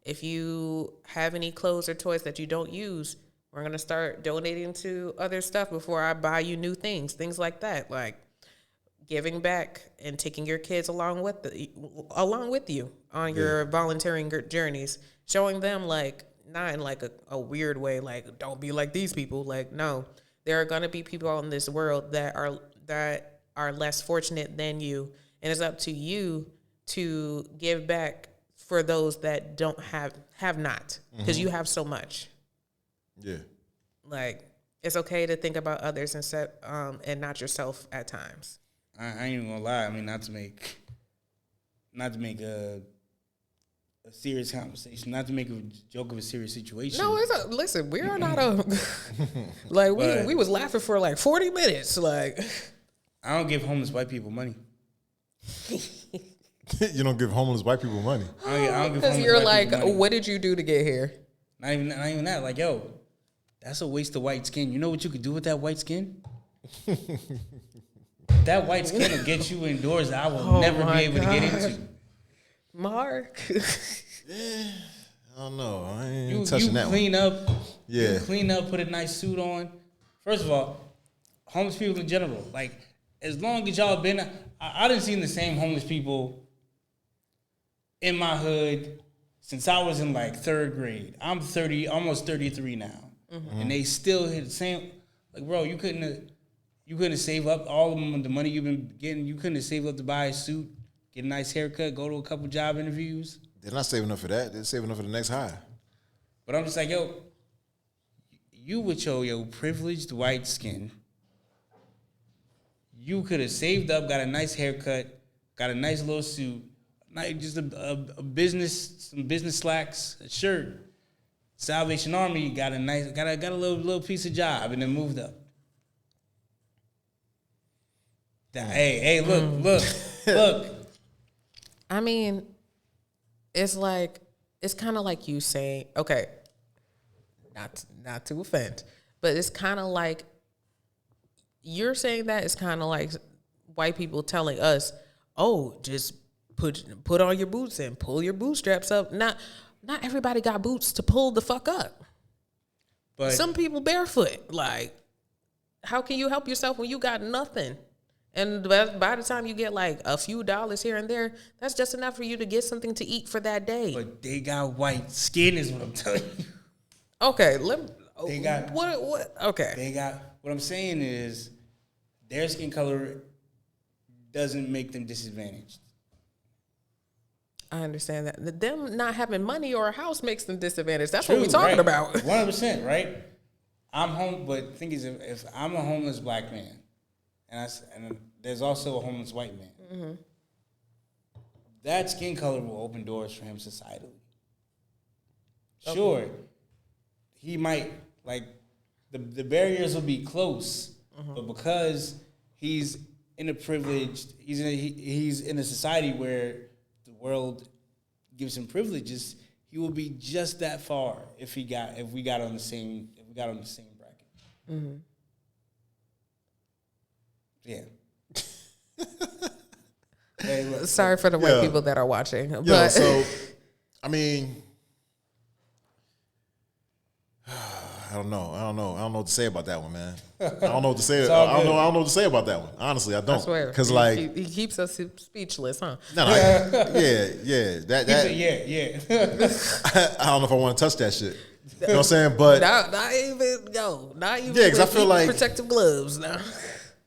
If you have any clothes or toys that you don't use, We're going to start donating to other stuff before I buy you new things like that. Like giving back and taking your kids along with you on your volunteering journeys, showing them like, not in like a weird way, like don't be like these people. Like, no, there are going to be people in this world that are less fortunate than you. And it's up to you to give back for those that don't have not, because you have so much.
Yeah.
Like, it's okay to think about others and not yourself at times.
I ain't even gonna lie. I mean, not to make a serious conversation, not to make a joke of a serious situation.
No, listen, we are not a like we was laughing for like 40 minutes. Like,
I don't give homeless white people money.
You don't give homeless white people money.
I don't give
because
homeless
you're
white
like,
people money.
what did you do to get here?
Not even that. Like, yo, that's a waste of white skin. You know what you could do with that white skin? That white skin will get you indoors that I will never be able to get into.
Mark.
I don't know. I ain't
You
touching that
clean
one.
up.
Yeah.
You clean up, put a nice suit on. First of all, homeless people in general, like, as long as y'all been, I done seen the same homeless people in my hood since I was in like 3rd grade. I'm 30, almost 33 now. And they still hit the same. Like, bro, you couldn't have saved up all of the money you've been getting. You couldn't have saved up to buy a suit, get a nice haircut, go to a couple job interviews.
They're not saving up for that. They're saving up for the next high.
But I'm just like, yo, you with your privileged white skin, you could have saved up, got a nice haircut, got a nice little suit, just a business, some business slacks, a shirt. Salvation Army got a little piece of job and then moved up. Hey, look.
I mean, it's kind of like you saying, okay, not to offend, but it's kind of like you're saying that it's kind of like white people telling us, oh, just put on your boots and pull your bootstraps up. Not everybody got boots to pull the fuck up.
But
some people barefoot. Like, how can you help yourself when you got nothing? And by the time you get like a few dollars here and there, that's just enough for you to get something to eat for that day.
But they got white skin is what I'm telling you.
Okay,
They got
what? Okay,
They got what I'm saying is their skin color doesn't make them disadvantaged.
I understand that. Them not having money or a house makes them disadvantaged. That's
True,
what we're talking
right.
about.
100%, right? I'm home, but the thing is, if I'm a homeless black man, and there's also a homeless white man, that skin color will open doors for him societally. Sure, he might like the barriers will be close, but because he's in a privileged, he's in a society where the world gives him privileges, he will be just that far if we got on the same bracket.
Mm-hmm.
Yeah. Hey, look,
Sorry for the white people that are watching.
Yeah,
But
so, I mean, I don't know what to say about that one, man. I don't know what to say.
It's all
I don't
good.
know what to say about that one. Honestly, I don't.
I swear,
Because like,
he keeps us speechless, huh?
no, yeah. That
yeah.
I don't know if I want to touch that shit. You know what I'm saying? But
Not even
Yeah, 'cause I feel
with
like-
protective gloves now.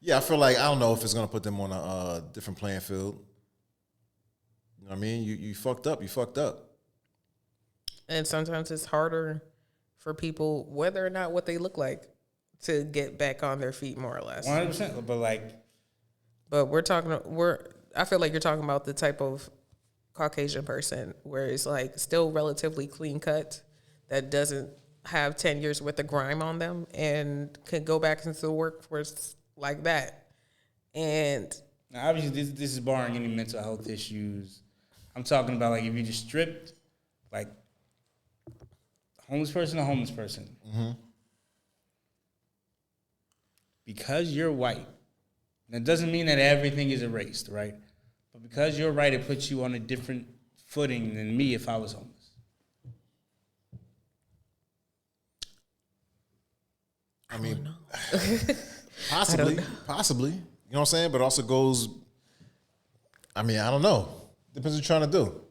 yeah, I feel like I don't know if it's gonna put them on a different playing field. You know what I mean? You fucked up. You fucked up.
And sometimes it's harder for people, whether or not what they look like, to get back on their feet more or less.
100%. But like,
But I feel like you're talking about the type of Caucasian person where it's like still relatively clean cut, that doesn't have 10 years worth of grime on them and can go back into the workforce like that. And
now obviously this is barring any mental health issues. I'm talking about like if you just stripped like homeless person to homeless person. Because you're white, that doesn't mean that everything is erased, right? But because you're white, it puts you on a different footing than me if I was homeless.
I mean, possibly. You know what I'm saying? But also goes, I mean, I don't know. Depends what you're trying to do.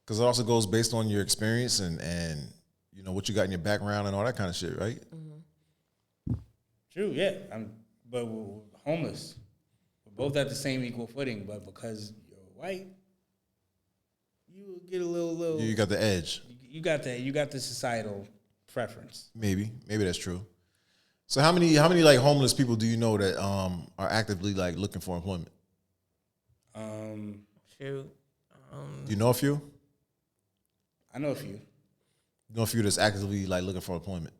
Because it also goes based on your experience and you know, what you got in your background and all that kind of shit, right?
Mm-hmm.
True, yeah. But we're homeless. We're both at the same equal footing, but because you're white, you get a little.
You got the edge.
You got the societal preference.
Maybe that's true. So how many like homeless people do you know that are actively like looking for employment?
Shoot.
Do you know a few?
I know a few.
You know a few that's actively like looking for employment.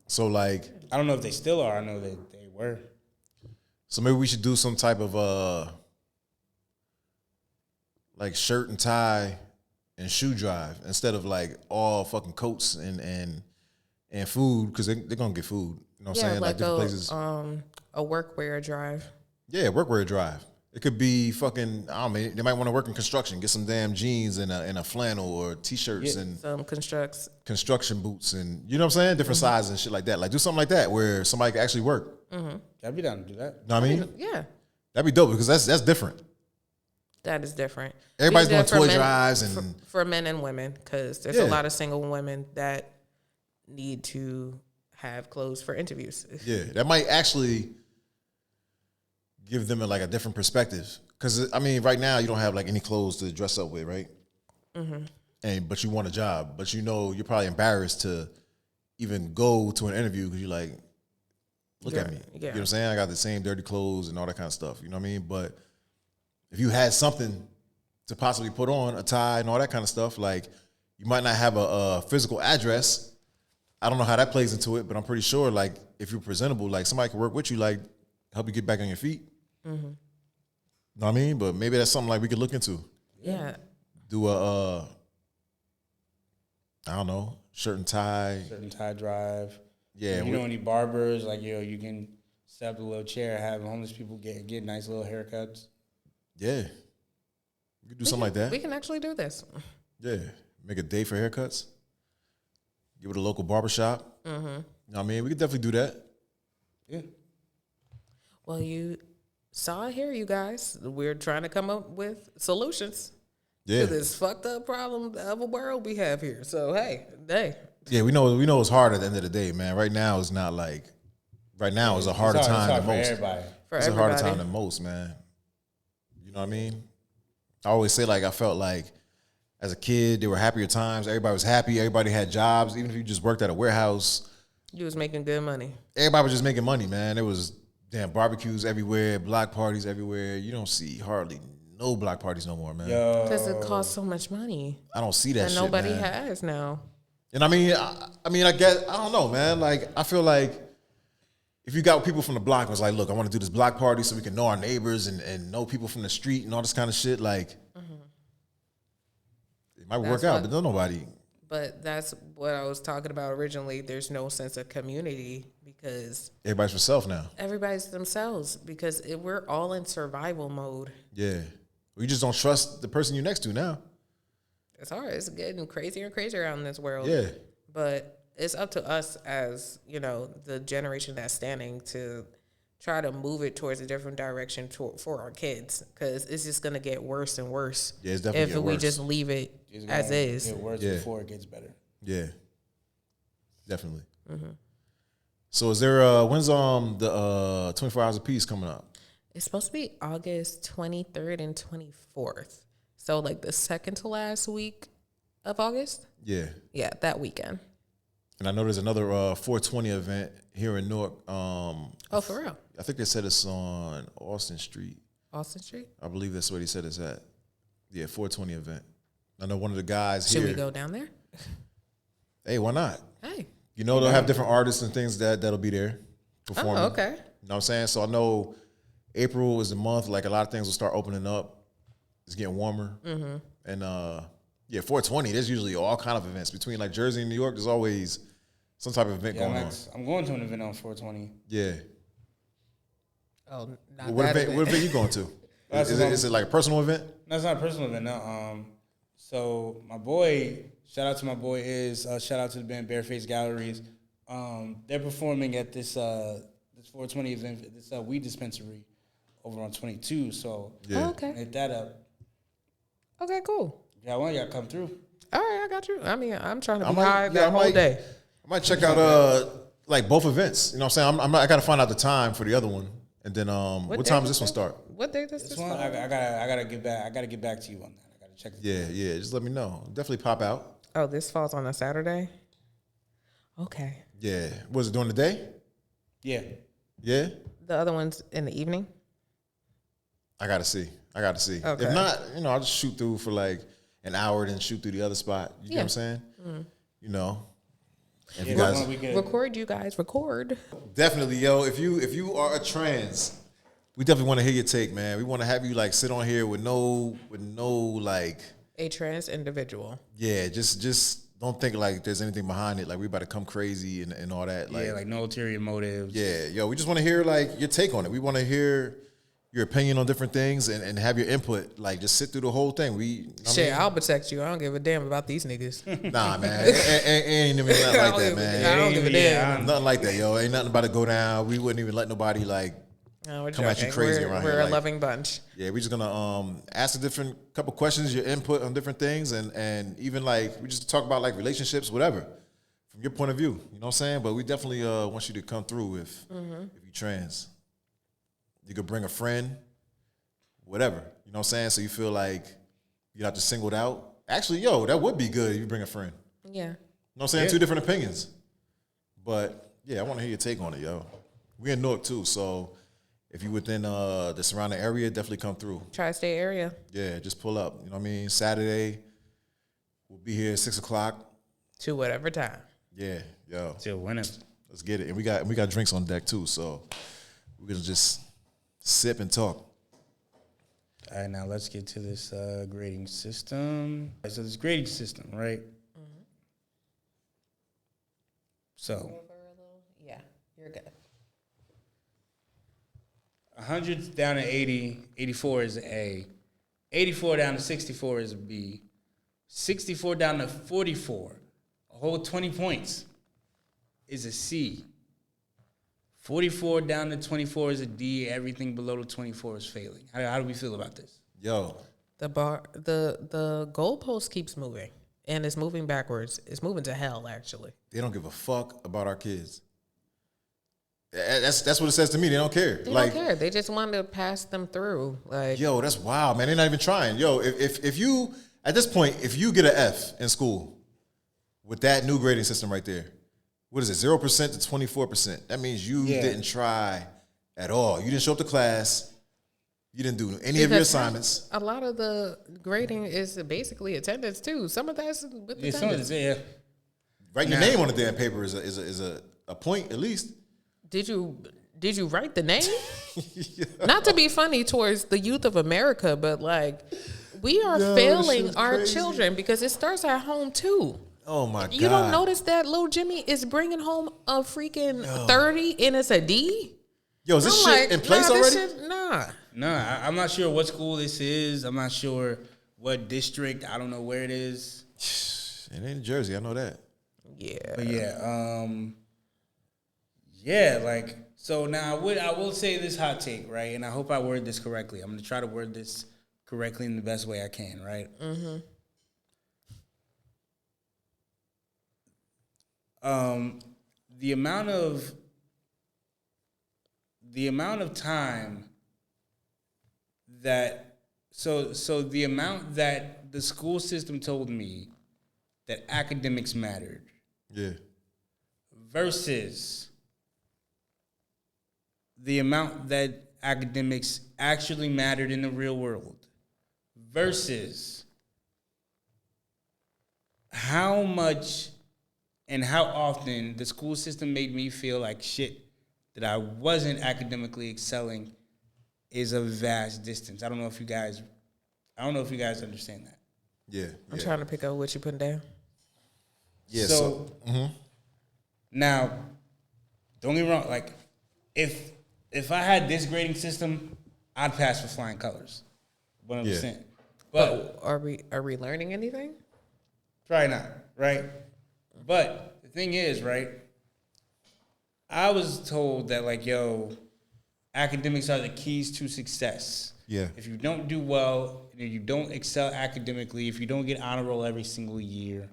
So like,
I don't know if they still are. I know that they were.
So maybe we should do some type of like shirt and tie and shoe drive instead of like all fucking coats and food, because they're gonna get food. You know what I'm saying? Like different places.
A workwear drive.
Yeah, workwear drive. It could be fucking, I don't know, they might want to work in construction, get some damn jeans and a flannel or t-shirts and
some
construction boots and, you know what I'm saying? Different sizes and shit like that. Like do something like that where somebody can actually work.
I'd be down to do that.
Know what I mean?
Yeah.
That'd be dope because that's different.
That is different.
Everybody's
We do
doing
that for
toy
men-
drives and
for men and women, because there's
Yeah.
a lot of single women that need to have clothes for interviews.
yeah, that might actually give them like a different perspective. Because I mean, right now you don't have like any clothes to dress up with, right? But you want a job, but you know you're probably embarrassed to even go to an interview because you're like, look at me. You know what I'm saying? I got the same dirty clothes and all that kind of stuff. You know what I mean? But if you had something to possibly put on, a tie and all that kind of stuff, like you might not have a physical address. I don't know how that plays into it, but I'm pretty sure like if you're presentable, like somebody can work with you, like help you get back on your feet. Know what I mean? But maybe that's something like we could look into.
Yeah.
Do a I don't know, shirt and tie.
Certain tie drive.
Yeah.
You know any barbers, like, you can set up a little chair, have homeless people get nice little haircuts.
Yeah. We could do something like that.
We can actually do this.
Yeah. Make a day for haircuts. Give it a local barbershop. You know what I mean? We could definitely do that.
Yeah.
Well, you saw it here, you guys. We're trying to come up with solutions
Yeah.
to this fucked up problem of a world we have here. So, hey.
Yeah, we know it's hard at the end of the day, man. Right now is not like right now is a harder time than most.
Everybody.
It's a harder time than most, man. You know what I mean? I always say like I felt like as a kid there were happier times. Everybody was happy. Everybody had jobs. Even if you just worked at a warehouse,
You was making good money.
everybody was just making money, man. There was damn barbecues everywhere, block parties everywhere. You don't see hardly no block parties no more, man.
Because it costs so much money.
I don't see that
And
shit,
nobody
man.
has now.
And I mean, I guess I don't know, man. Like I feel like if you got people from the block and was like, look, I want to do this block party so we can know our neighbors and know people from the street and all this kind of shit, like it might work out, but nobody.
But that's what I was talking about originally. There's no sense of community because
Everybody's for self now.
everybody's themselves, because we're all in survival mode.
Yeah. You just don't trust the person you're next to now.
It's hard. It's getting crazier and crazier out in this world.
Yeah.
But it's up to us as, the generation that's standing to try to move it towards a different direction for our kids, because it's just going to get worse and worse.
Yeah, it's definitely
if
getting
we
worse.
just leave it as is.
Get worse
Yeah.
before it gets better.
Yeah. Definitely. So is there when's the 24 Hours of Peace coming up?
It's supposed to be August 23rd and 24th. So like the second to last week of August?
Yeah.
Yeah, that weekend.
And I know there's another 420 event here in Newark.
Oh, for real?
I think they said it's on Austin Street.
Austin Street?
I believe that's what he said it's at. Yeah, 420 event. I know one of the guys
Should
here.
we go down there?
Hey, why not?
Hey.
You know, they'll have different artists and things that'll be there performing.
Oh, okay.
You know what I'm saying? So I know April is the month, like a lot of things will start opening up. It's getting warmer. And 420, there's usually all kind of events. Between like Jersey and New York, there's always some type of event going on.
I'm going to an event on 420.
Yeah.
Oh, not
What
that
event you going to? Is it like a personal event?
No, it's not a personal event. No. So my boy, shout out to my boy shout out to the band Bareface Galleries. They're performing at this 420 event, this weed dispensary over on 22. So
Yeah.
Oh, okay.
hit that up.
Okay, cool.
Yeah, I want y'all to come through.
All right, I got you. I mean, I'm trying to be
might-
high
yeah,
that
I
whole
might-
day.
I might check out like both events. You know what I'm saying? I got to find out the time for the other one, and then what
day
time does
is
this one
that?
start?
What day does
This
this
one,
fall?
I gotta get back. I gotta get back to you on that. I gotta check.
Yeah. Just let me know. Definitely pop out.
Oh, this falls on a Saturday? Okay.
Yeah. Was it during the day?
Yeah.
Yeah.
The other one's in the evening?
I gotta see.
Okay.
If not, I'll just shoot through for like an hour, then shoot through the other spot. You know what I'm saying? You know. If you guys
Record, you guys. Record.
definitely, yo, if you are a trans, we definitely want to hear your take, man. We want to have you like sit on here with no like,
A trans individual.
yeah, just don't think like there's anything behind it. Like we about to come crazy and all that.
Yeah, like no ulterior motives.
Yeah, yo, we just want to hear like your take on it. We want to hear your opinion on different things and have your input. Like just sit through the whole thing.
Shit, I'll protect you. I don't give a damn about these niggas.
Nah, man, ain't even nothing like that, man.
I don't give a damn.
Nothing like that, yo. Ain't nothing about to go down. We wouldn't even let nobody like
No, we're
come at you
joking.
crazy
We're
around
we're
here.
a
Like,
loving bunch.
yeah, we're just gonna ask a different couple questions, your input on different things, and even like we just talk about like relationships, whatever, from your point of view. You know what I'm saying? But we definitely want you to come through if you trans. You could bring a friend, whatever. You know what I'm saying? So you feel like you're not just singled out. Actually, yo, that would be good if you bring a friend.
Yeah.
You know what I'm saying?
Yeah.
Two different opinions. But yeah, I want to hear your take on it, yo. We in Newark too, so if you within the surrounding area, definitely come through.
Tri-state area.
Yeah, just pull up. You know what I mean? Saturday, we'll be here at 6:00.
To whatever time.
Yeah, yo,
Still winning.
let's get it. And we got drinks on deck too, so we're gonna just sip and talk.
All right, now let's get to this grading system. All right, so this grading system, right? So
Yeah, you're good.
100 down to 80, 84 is an A. 84 down to 64 is a B. 64 down to 44, a whole 20 points, is a C. 44 down to 24 is a D. Everything below the 24 is failing. How do we feel about this?
Yo,
The goalpost keeps moving, and it's moving backwards. It's moving to hell, actually.
they don't give a fuck about our kids. That's what it says to me. They don't care.
They don't care. They just want to pass them through. Like,
Yo, that's wild, man. They're not even trying. Yo, if you at this point, if you get an F in school with that new grading system right there, what is it, 0% to 24%? That means you didn't try at all. You didn't show up to class. You didn't do any of your assignments.
A lot of the grading is basically attendance too. Some of that's with
Yeah, some of
attendance.
this, yeah.
Writing your name on the damn paper is a point at least.
Did you write the name? Not to be funny towards the youth of America, but like we are
Yo,
failing
shit's
our
crazy.
children because it starts at home too.
Oh my god!
You don't notice that little Jimmy is bringing home a freaking 30 and it's a D?
Yo, is this
I'm
shit in place
nah,
already?
this shit, nah.
No, I'm not sure what school this is. I'm not sure what district. I don't know where it is.
It ain't in Jersey. I know that.
Yeah.
But yeah, like, so now I will say this hot take, right? And I hope I word this correctly. I'm gonna try to word this correctly in the best way I can, right? The amount of time that the amount that the school system told me that academics mattered
Yeah.
versus the amount that academics actually mattered in the real world versus how much and how often the school system made me feel like shit that I wasn't academically excelling is a vast distance. I don't know if you guys understand that.
Yeah.
I'm
yeah.
trying to pick up what you putting down.
Yeah.
So, now, don't get me wrong. Like, if I had this grading system, I'd pass with flying colors, 100%.
Yeah.
But
Are we learning anything?
probably not, right? But the thing is, right? I was told that like, yo, academics are the keys to success.
Yeah.
If you don't do well, if you don't excel academically, if you don't get honor roll every single year,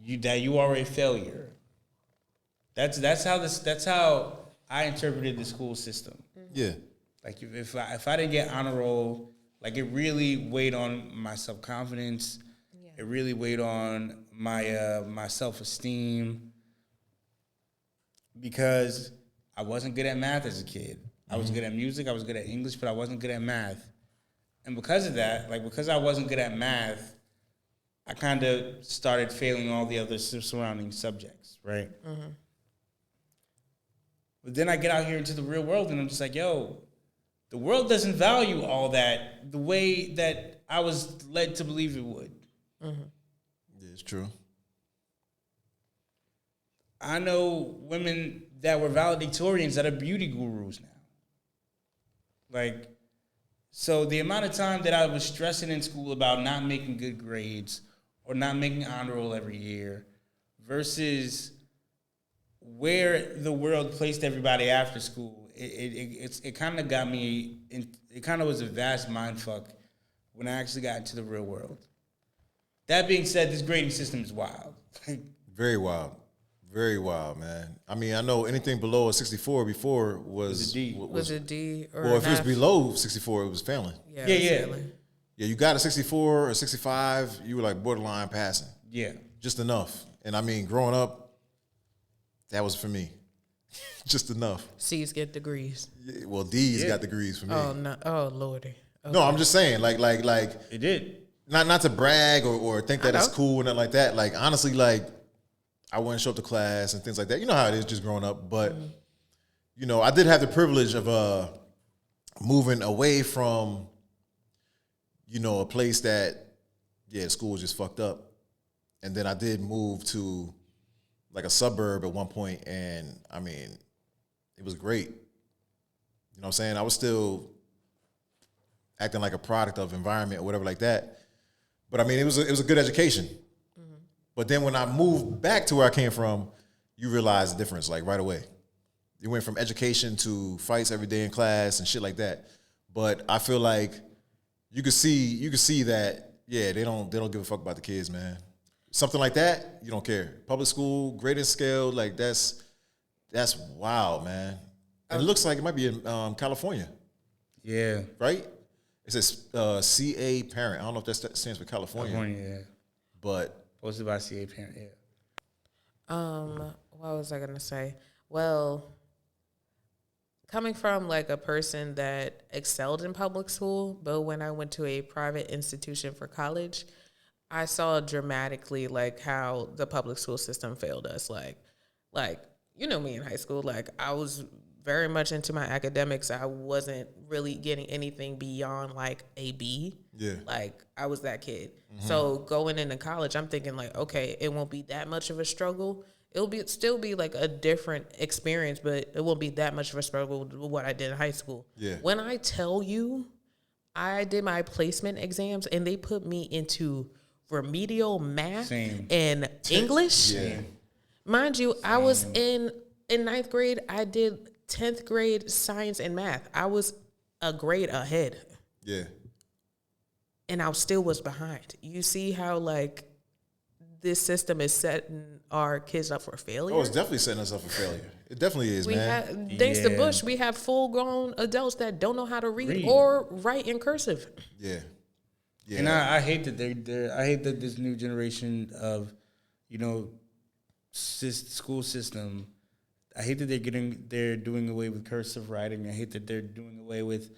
you are a failure. That's how I interpreted the school system.
Yeah.
Like if I didn't get honor roll, like it really weighed on my self-confidence. Yeah. It really weighed on my self-esteem because I wasn't good at math as a kid. I was good at music, I was good at English, but I wasn't good at math. And because of that, like because I wasn't good at math, I kind of started failing all the other surrounding subjects, right? Mm-hmm. But then I get out here into the real world and I'm just like, yo, the world doesn't value all that the way that I was led to believe it would.
Mm-hmm. Yeah, it's true.
I know women that were valedictorians that are beauty gurus now. Like, so the amount of time that I was stressing in school about not making good grades or not making honor roll every year versus where the world placed everybody after school, it kind of got me, it kind of was a vast mind fuck when I actually got into the real world. That being said, this grading system is wild.
Very wild. Very wild, man. I mean, I know anything below a 64 before was
a D. Was a D or
well, if it was below 64, it was failing.
Yeah.
Yeah, you got a 64 or 65, you were like borderline passing.
Yeah.
Just enough. And I mean, growing up, that was for me. Just enough.
C's get degrees.
Yeah, well, D's got degrees for me.
Oh, no. Oh, Lordy. Okay.
No, I'm just saying, like
it did.
Not to brag or think that it's cool and nothing like that. Like, honestly, like, I wouldn't show up to class and things like that. You know how it is just growing up. But, you know, I did have the privilege of moving away from, you know, a place that, school was just fucked up. And then I did move to, like, a suburb at one point, and, I mean, it was great. You know what I'm saying? I was still acting like a product of environment or whatever like that. But, I mean, it was a good education. But then when I moved back to where I came from, you realize the difference, like, right away. You went from education to fights every day in class and shit like that. But I feel like you could see that, they don't give a fuck about the kids, man. Something like that, you don't care. Public school, grading scale, like that's wild, man. And it looks like it might be in California.
Yeah.
Right? It says CA parent. I don't know if that stands for California.
California, yeah.
But
posted by CA parent, yeah.
What was I gonna say? Well, coming from like a person that excelled in public school, but when I went to a private institution for college, I saw dramatically like how the public school system failed us. Like you know me in high school, like I was very much into my academics. I wasn't really getting anything beyond like a B.
Yeah.
Like I was that kid. Mm-hmm. So going into college, I'm thinking like, okay, it won't be that much of a struggle. It'll still be like a different experience, but it won't be that much of a struggle with what I did in high school.
Yeah.
When I tell you, I did my placement exams and they put me into remedial math and English.
Yeah.
Mind you, I was in ninth grade. I did 10th grade science and math. I was a grade ahead.
Yeah.
And I still was behind. You see how like this system is setting our kids up for failure?
Oh, it's definitely setting us up for failure. It definitely is, man.
Thanks to Bush, we have full-grown adults that don't know how to read or write in cursive.
Yeah. Yeah.
And I hate that I hate that this new generation of, you know, school system, I hate that they're doing away with cursive writing. I hate that they're doing away with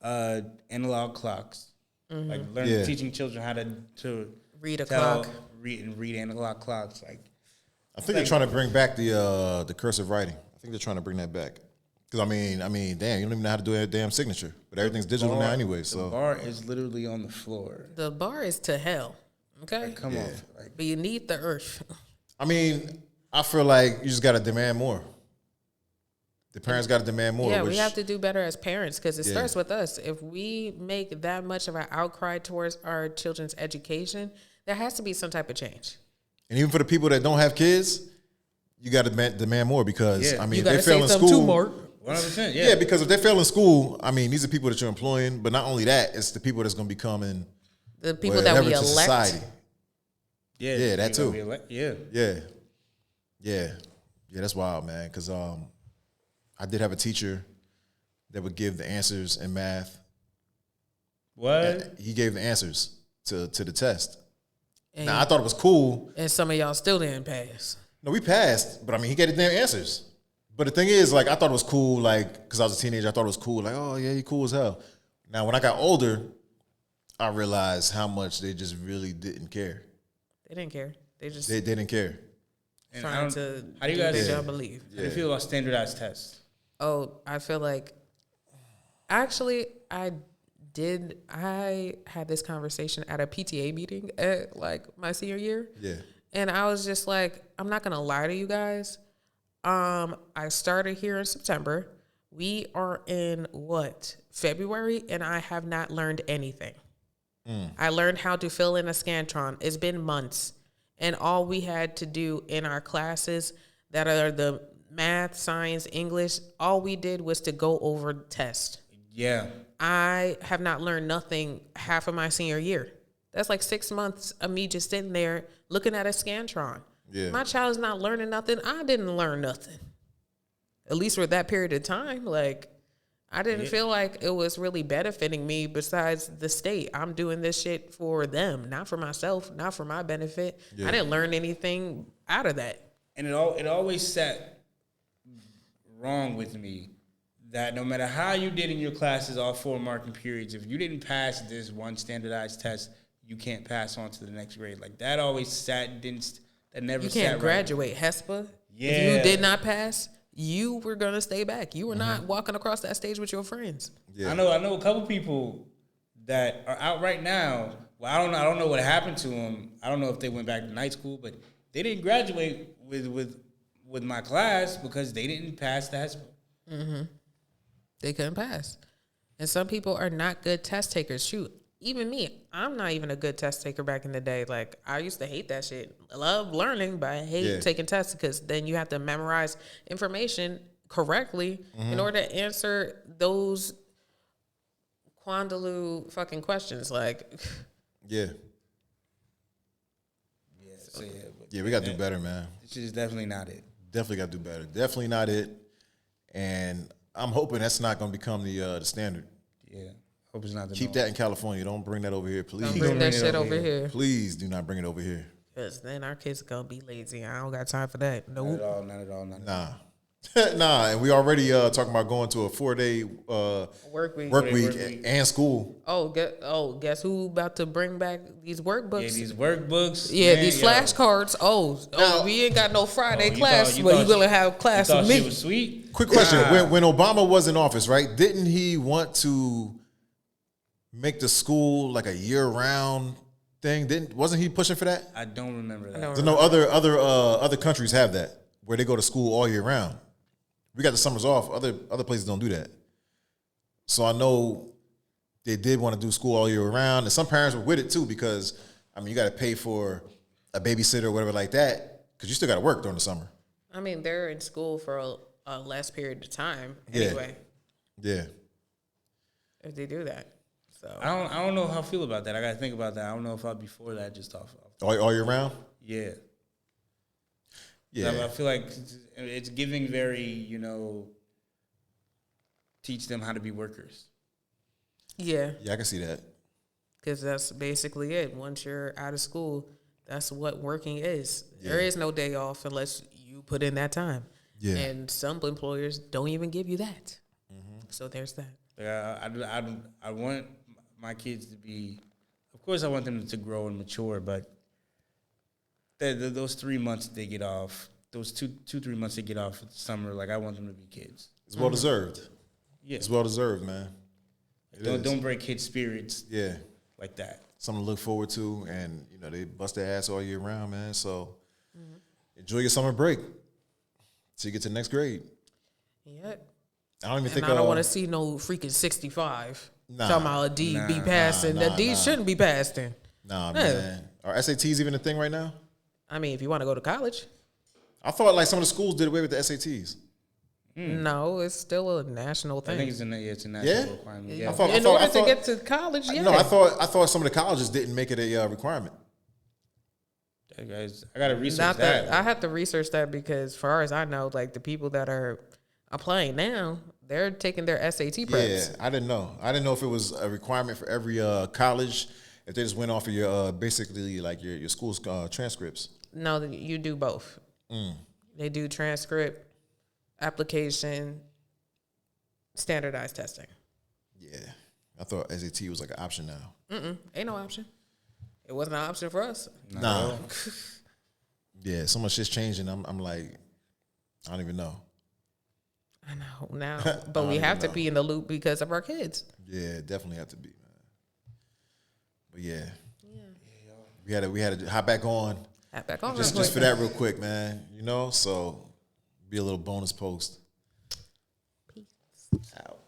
analog clocks. Mm-hmm. Like teaching children how to
read a clock.
Read analog clocks. Like
I think they're trying to bring back the cursive writing. I think they're trying to bring that back. Because I mean, damn, you don't even know how to do a damn signature. But everything's digital now anyway. So
the bar is literally on the floor.
The bar is to hell. Okay,
like, come on.
But you need the earth.
I mean, I feel like you just got to demand more. The parents got to demand more.
Yeah, we have to do better as parents because it starts with us. If we make that much of an outcry towards our children's education, there has to be some type of change.
And even for the people that don't have kids, you got to demand more because I mean,
you
if they fail in school,
too, Mark.
100%.
yeah, because if they fail in school, I mean, these are people that you're employing, but not only that, it's the people that's going to be coming
the people that we elect.
Society.
Yeah,
that too.
Yeah.
That's wild, man. Because I did have a teacher that would give the answers in math.
What?
He gave the answers to the test.
And
now I thought it was cool,
and some of y'all still didn't pass.
No, we passed, but I mean, he gave the damn answers. But the thing is, like, I thought it was cool, like, because I was a teenager, I thought it was cool, like, oh yeah, he cool as hell. Now, when I got older, I realized how much they just really didn't care.
They didn't care. They just
they didn't care.
Trying to
how do you guys
believe?
How do you feel about standardized tests?
Oh, I feel like actually I had this conversation at a PTA meeting at like my senior year.
Yeah.
And I was just like, I'm not gonna lie to you guys. I started here in September. We are in February, and I have not learned anything. I learned how to fill in a Scantron. It's been months. And all we had to do in our classes that are the math, science, English, all we did was to go over the test.
Yeah.
I have not learned nothing half of my senior year. That's like 6 months of me just sitting there looking at a Scantron.
Yeah.
My child's not learning nothing. I didn't learn nothing. At least for that period of time. Like, I didn't feel like it was really benefiting me besides the state. I'm doing this shit for them, not for myself, not for my benefit. Yeah. I didn't learn anything out of that.
And it always sat wrong with me that no matter how you did in your classes, all 4 marking periods, if you didn't pass this one standardized test, you can't pass on to the next grade. Like, that always that never sat right.
You can't graduate, Hespa.
Yeah.
If you did not pass, you were going to stay back. You were not walking across that stage with your friends.
Yeah. I know a couple people that are out right now. Well, I don't know what happened to them. I don't know if they went back to night school, but they didn't graduate with my class because they didn't pass the HESPA.
Mm-hmm. They couldn't pass. And some people are not good test takers. Shoot, even me, I'm not even a good test taker back in the day. Like, I used to hate that shit. I love learning, but I hate taking tests because then you have to memorize information correctly in order to answer those quandaloo fucking questions. Like,
yeah. Yeah, we got to do better, man.
This is definitely not it.
Definitely got to do better. Definitely not it. And I'm hoping that's not going to become the standard.
Yeah. Hope it's not.
Keep that in California. Don't bring that over here, please.
Don't bring that shit over here.
Please do not bring it over here.
Because then our kids are going to be lazy. I don't got time for that. Nope.
Not at all.
Nah. Nah, and we already talking about going to a 4-day work week and school.
Guess who about to bring back these workbooks?
Yeah, these workbooks.
Yeah, man, these flashcards. We ain't got no Friday class, but you gonna have class with me.
She was sweet.
Quick question: when Obama was in office, right? Didn't he want to make the school like a year-round thing? Wasn't he pushing for that?
I don't remember that.
So no other countries have that where they go to school all year round. We got the summers off. Other places don't do that. So I know they did want to do school all year round, and some parents were with it too because I mean you got to pay for a babysitter or whatever like that because you still got to work during the summer.
I mean they're in school for a less period of time anyway.
Yeah.
If they do that, so
I don't know how I feel about that. I got to think about that. I don't know if I'll be for that just off.
All year round.
Yeah.
Yeah,
I feel like it's giving very, teach them how to be workers.
Yeah.
Yeah, I can see that.
Because that's basically it. Once you're out of school, that's what working is. Yeah. There is no day off unless you put in that time.
Yeah.
And some employers don't even give you that. Mm-hmm. So there's that.
Yeah, I want my kids to be, of course I want them to grow and mature, but those 3 months they get off, those 3 months they get off in the summer, like I want them to be kids.
It's well deserved.
Yeah,
it's well deserved, man.
Don't break kids' spirits.
Yeah,
like that.
Something to look forward to, and they bust their ass all year round, man. So enjoy your summer break till you get to the next grade.
Yep.
I don't even think
I don't want to see no freaking 65.
Nah,
talking about a D be passing. That D shouldn't be passing.
Nah, man. Are SATs even a thing right now?
I mean, if you want to go to college.
I thought like some of the schools did away with the SATs.
No, it's still a national
I
think.
think it's a national requirement. Yeah.
In order to get to college, yeah.
No, I thought some of the colleges didn't make it a requirement.
Hey guys, I gotta research
Not
that.
I have to research that because, far as I know, like the people that are applying now, they're taking their SAT preps.
Yeah, I didn't know. I didn't know if it was a requirement for every college. If they just went off of your basically like your school's transcripts.
No, you do both. They do transcript, application, standardized testing.
Yeah, I thought SAT was like an option now.
Ain't no option. It wasn't an option for us.
Nah. Yeah, so much shit's changing. I'm like, I don't even know.
I know now, but we have to be in the loop because of our kids.
Yeah, definitely have to be, man. But yeah, we had to hop back on.
Hop back on
Just for that real quick, man. You know, so be a little bonus post.
Peace.
Out.